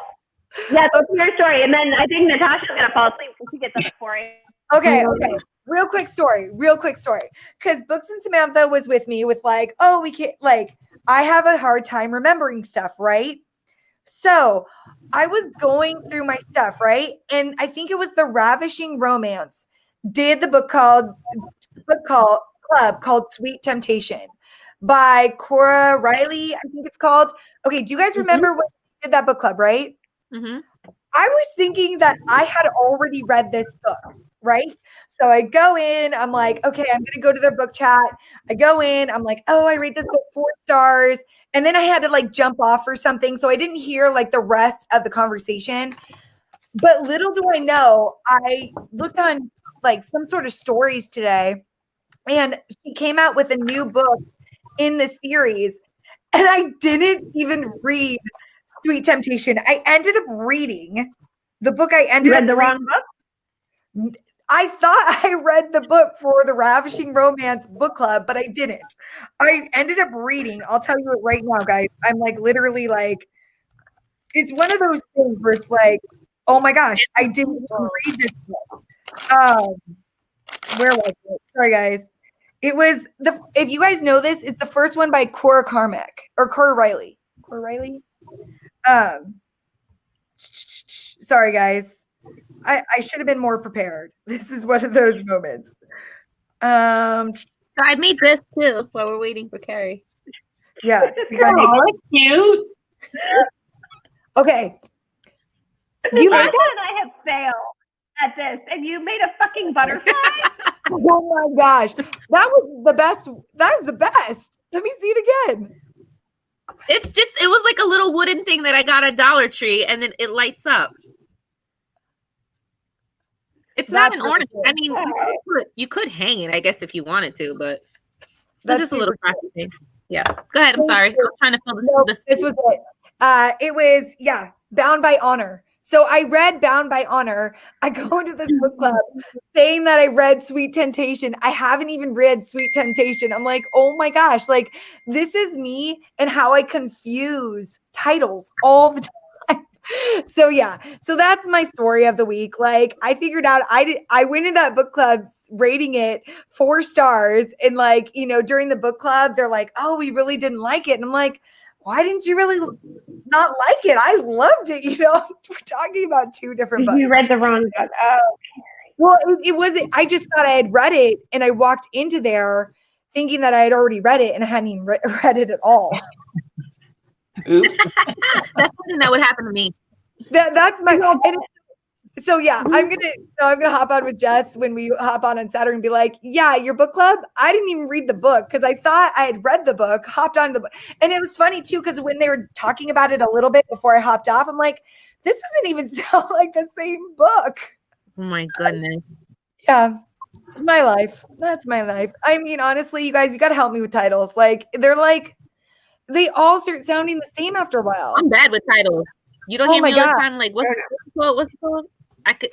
Yeah, that's your story. And then I think Natasha's gonna fall asleep when she gets up at 4 a.m. Okay. Real quick story. Because Books and Samantha was with me with like, oh, we can't, like, I have a hard time remembering stuff, right? So I was going through my stuff, right? And I think it was The Ravishing Romance did the book club called Sweet Temptation by Cora Riley, I think it's called. Okay, do you guys remember when we did that book club, right? Mm-hmm. I was thinking that I had already read this book, right? So I go in, I'm like, okay, I'm going to go to their book chat. I go in, I'm like, oh, I rate this book 4 stars. And then I had to like jump off or something. So I didn't hear like the rest of the conversation. But little do I know, I looked on like some sort of stories today and she came out with a new book in the series. And I didn't even read Sweet Temptation. I ended up reading the book. You read the wrong book? I thought I read the book for the Ravishing Romance book club, but I didn't. I ended up reading. I'll tell you it right now, guys. I'm like literally like, it's one of those things where it's like, oh my gosh, I didn't even read this book. Where was it? Sorry, guys. It was if you guys know this, it's the first one by Cora Riley. Cora Riley? Sorry, guys. I should have been more prepared. This is one of those moments. So I made this too while we're waiting for Carrie. Yeah. Oh, cute. Okay. You Natasha made and I have failed at this, and you made a fucking butterfly. Oh my gosh. That was the best. That is the best. Let me see it again. It was like a little wooden thing that I got at Dollar Tree and then it lights up. It's not an ornament. I mean, you could hang it, I guess, if you wanted to, but that's just a little crafty thing. Yeah. Go ahead. I'm sorry. I was trying to fill this. This was it. It was, Bound by Honor. So I read Bound by Honor. I go into this book club saying that I read Sweet Temptation. I haven't even read Sweet Temptation. I'm like, oh my gosh, like this is me and how I confuse titles all the time. So yeah, so that's my story of the week. Like I figured out I went in that book club rating it 4 stars, and like, you know, during the book club, they're like, "Oh, we really didn't like it." And I'm like, "Why didn't you really not like it? I loved it." You know, we're talking about 2 different books. You read the wrong book. Oh. Well, it wasn't. I just thought I had read it, and I walked into there thinking that I had already read it, and I hadn't even read it at all. Oops. That's something that would happen to me. That's my. So yeah, I'm gonna hop on with Jess when we hop on Saturday and be like, yeah, your book club. I didn't even read the book because I thought I had read the book, hopped on the book, and it was funny too because when they were talking about it a little bit before I hopped off, I'm like, this doesn't even sound like the same book. Oh my goodness. Yeah, my life. That's my life. I mean, honestly, you guys, you got to help me with titles. Like they all start sounding the same after a while. I'm bad with titles. You don't Oh hear my me all the God. time. Like, what's it called? What's it called?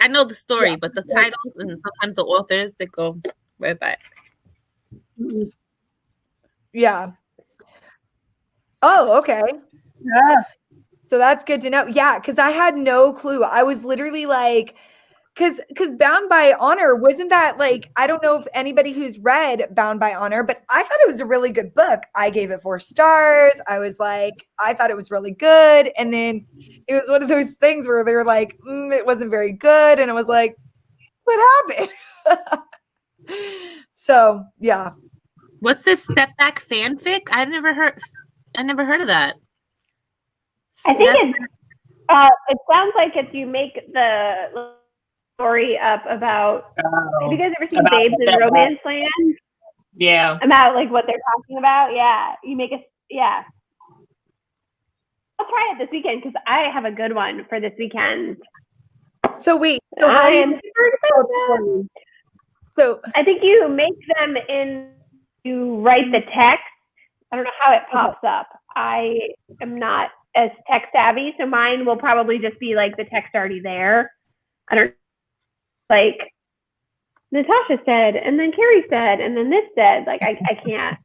I know the story, Yeah. but the titles and sometimes the authors, they go right back. Yeah. Oh, okay. Yeah. So that's good to know. Yeah, because I had no clue. I was literally like, because Bound by Honor, wasn't that like, I don't know if anybody who's read Bound by Honor, but I thought it was a really good book. I gave it 4 stars. I was like, I thought it was really good. And then it was one of those things where they were like, it wasn't very good. And I was like, what happened? So yeah. What's this step back fanfic? I never heard of that. I think it sounds like if you make the story up about, have you guys ever seen Babes in Romance Land? Yeah. About like what they're talking about? Yeah. You make yeah. I'll try it this weekend because I have a good one for this weekend. So wait, so how do you So I think you make them you write the text. I don't know how it pops up. I am not as tech savvy, so mine will probably just be like the text already there. I don't like Natasha said, and then Carrie said, and then this said. Like I can't.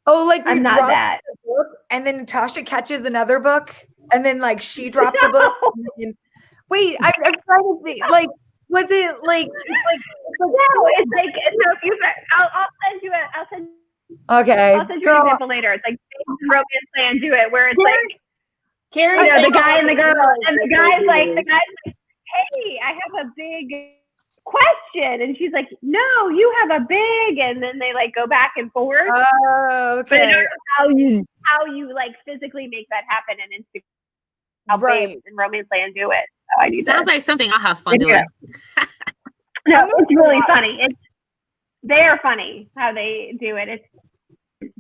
Oh, like I'm not that. Book, and then Natasha catches another book, and then like she drops a book. Wait, I'm trying to think. Like, was it like? No, it's like no. If you, I'll send you it. I'll send you an example later. It's like Romance Land do it, where it's like Carrie, you know, the guy and the girl, and the guy's like, hey, I have a big question, and she's like, no, you have a big, and then they like go back and forth. Oh, okay. But I don't know how you like physically make that happen in Instagram. How Babes and Romance Land do it. So I do Sounds like something I'll have fun doing. No, it's really funny. They are funny how they do it. It's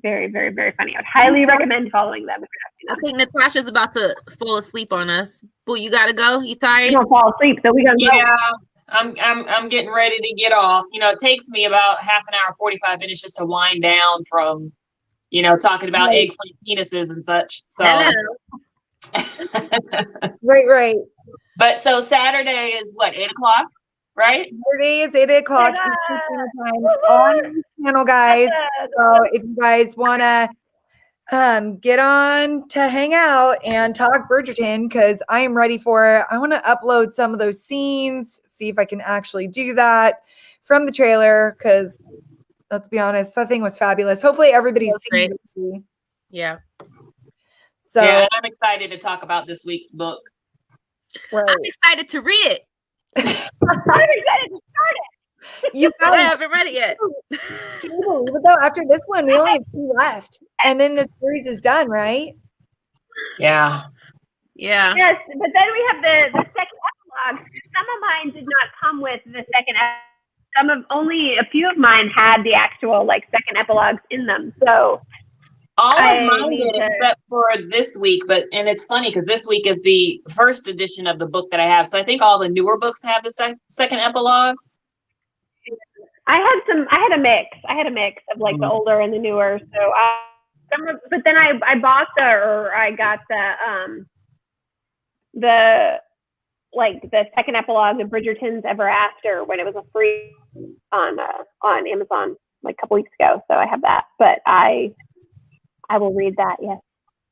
very, very, very funny. I would highly recommend following them. I think Natasha's about to fall asleep on us. Boo, you gotta go. You tired? You don't fall asleep, so we gotta go. Yeah, I'm getting ready to get off. You know, it takes me about half an hour, 45 minutes just to wind down from, you know, talking about eggplant penises and such. So. Right. But so Saturday is what, 8:00, right? Saturday is 8:00 on the channel, guys. So if you guys want to get on to hang out and talk Bridgerton, because I am ready for it. I want to upload some of those scenes, see if I can actually do that from the trailer, because let's be honest, that thing was fabulous. Hopefully everybody's seen it. Yeah. So yeah, I'm excited to talk about this week's book. Right. I'm excited to read it. I'm excited to start it. You guys, I haven't read it yet. Even though after this one, we only have 2 left, and then the series is done, right? Yeah. Yeah. Yes, but then we have the second epilogue. Some of mine did not come with the second. Only a few of mine had the actual like second epilogues in them. So. All of mine did except for this week, and it's funny because this week is the first edition of the book that I have. So I think all the newer books have the second epilogues. I had a mix. I had a mix of like the older and the newer. So but then I bought I got the second epilogue of Bridgerton's Ever After when it was a free on Amazon like a couple weeks ago. So I have that, but I will read that. Yes.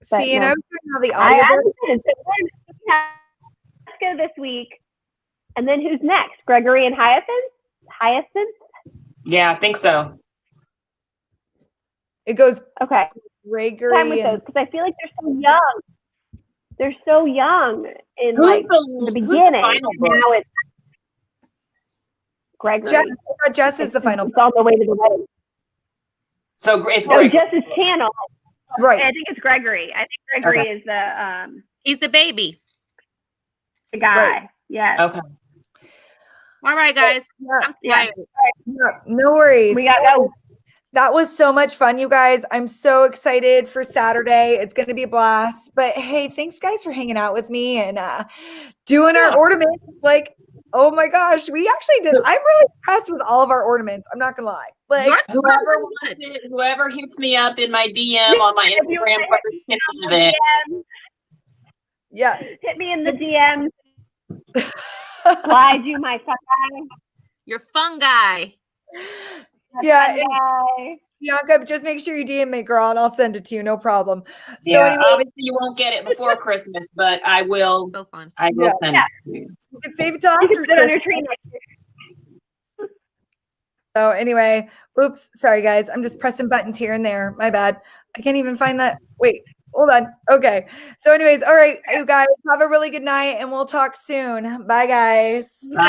See, and I was talking about the audiobook. Jessica this week. And then who's next? Gregory and Hyacinth? Yeah, I think so. It goes Okay. Gregory Time with those because I feel like they're so young. They're so young in Who's like the beginning. final book? Now it's Gregory. Jess is the final. It's on the way to the wedding. So it's No, Gregory. Jess's channel. Right. I think it's Gregory. I think Gregory is the He's the baby. guy. Right. Yeah. Okay. All right, guys. I'm Yeah. tired. No worries. We got That was so much fun, you guys. I'm so excited for Saturday. It's going to be a blast. But hey, thanks guys for hanging out with me and doing our ornaments. Like, oh my gosh, we actually did. I'm really impressed with all of our ornaments. I'm not going to lie. Like, Whoever hits me up in my DM on my Instagram first can have it. Yeah. Hit me in the DM. Slide you my fungi. Your fungi. Yeah. Bianca, just make sure you DM me, girl, and I'll send it to you. No problem. Yeah, so anyway, obviously you won't get it before Christmas, but I will. So fun. I will send it to you. You can save it till You after can sit on your Christmas. tree. So anyway, oops, sorry guys. I'm just pressing buttons here and there. My bad. I can't even find that. Wait, hold on. Okay. So anyways, all right, you guys have a really good night and we'll talk soon. Bye guys. Bye.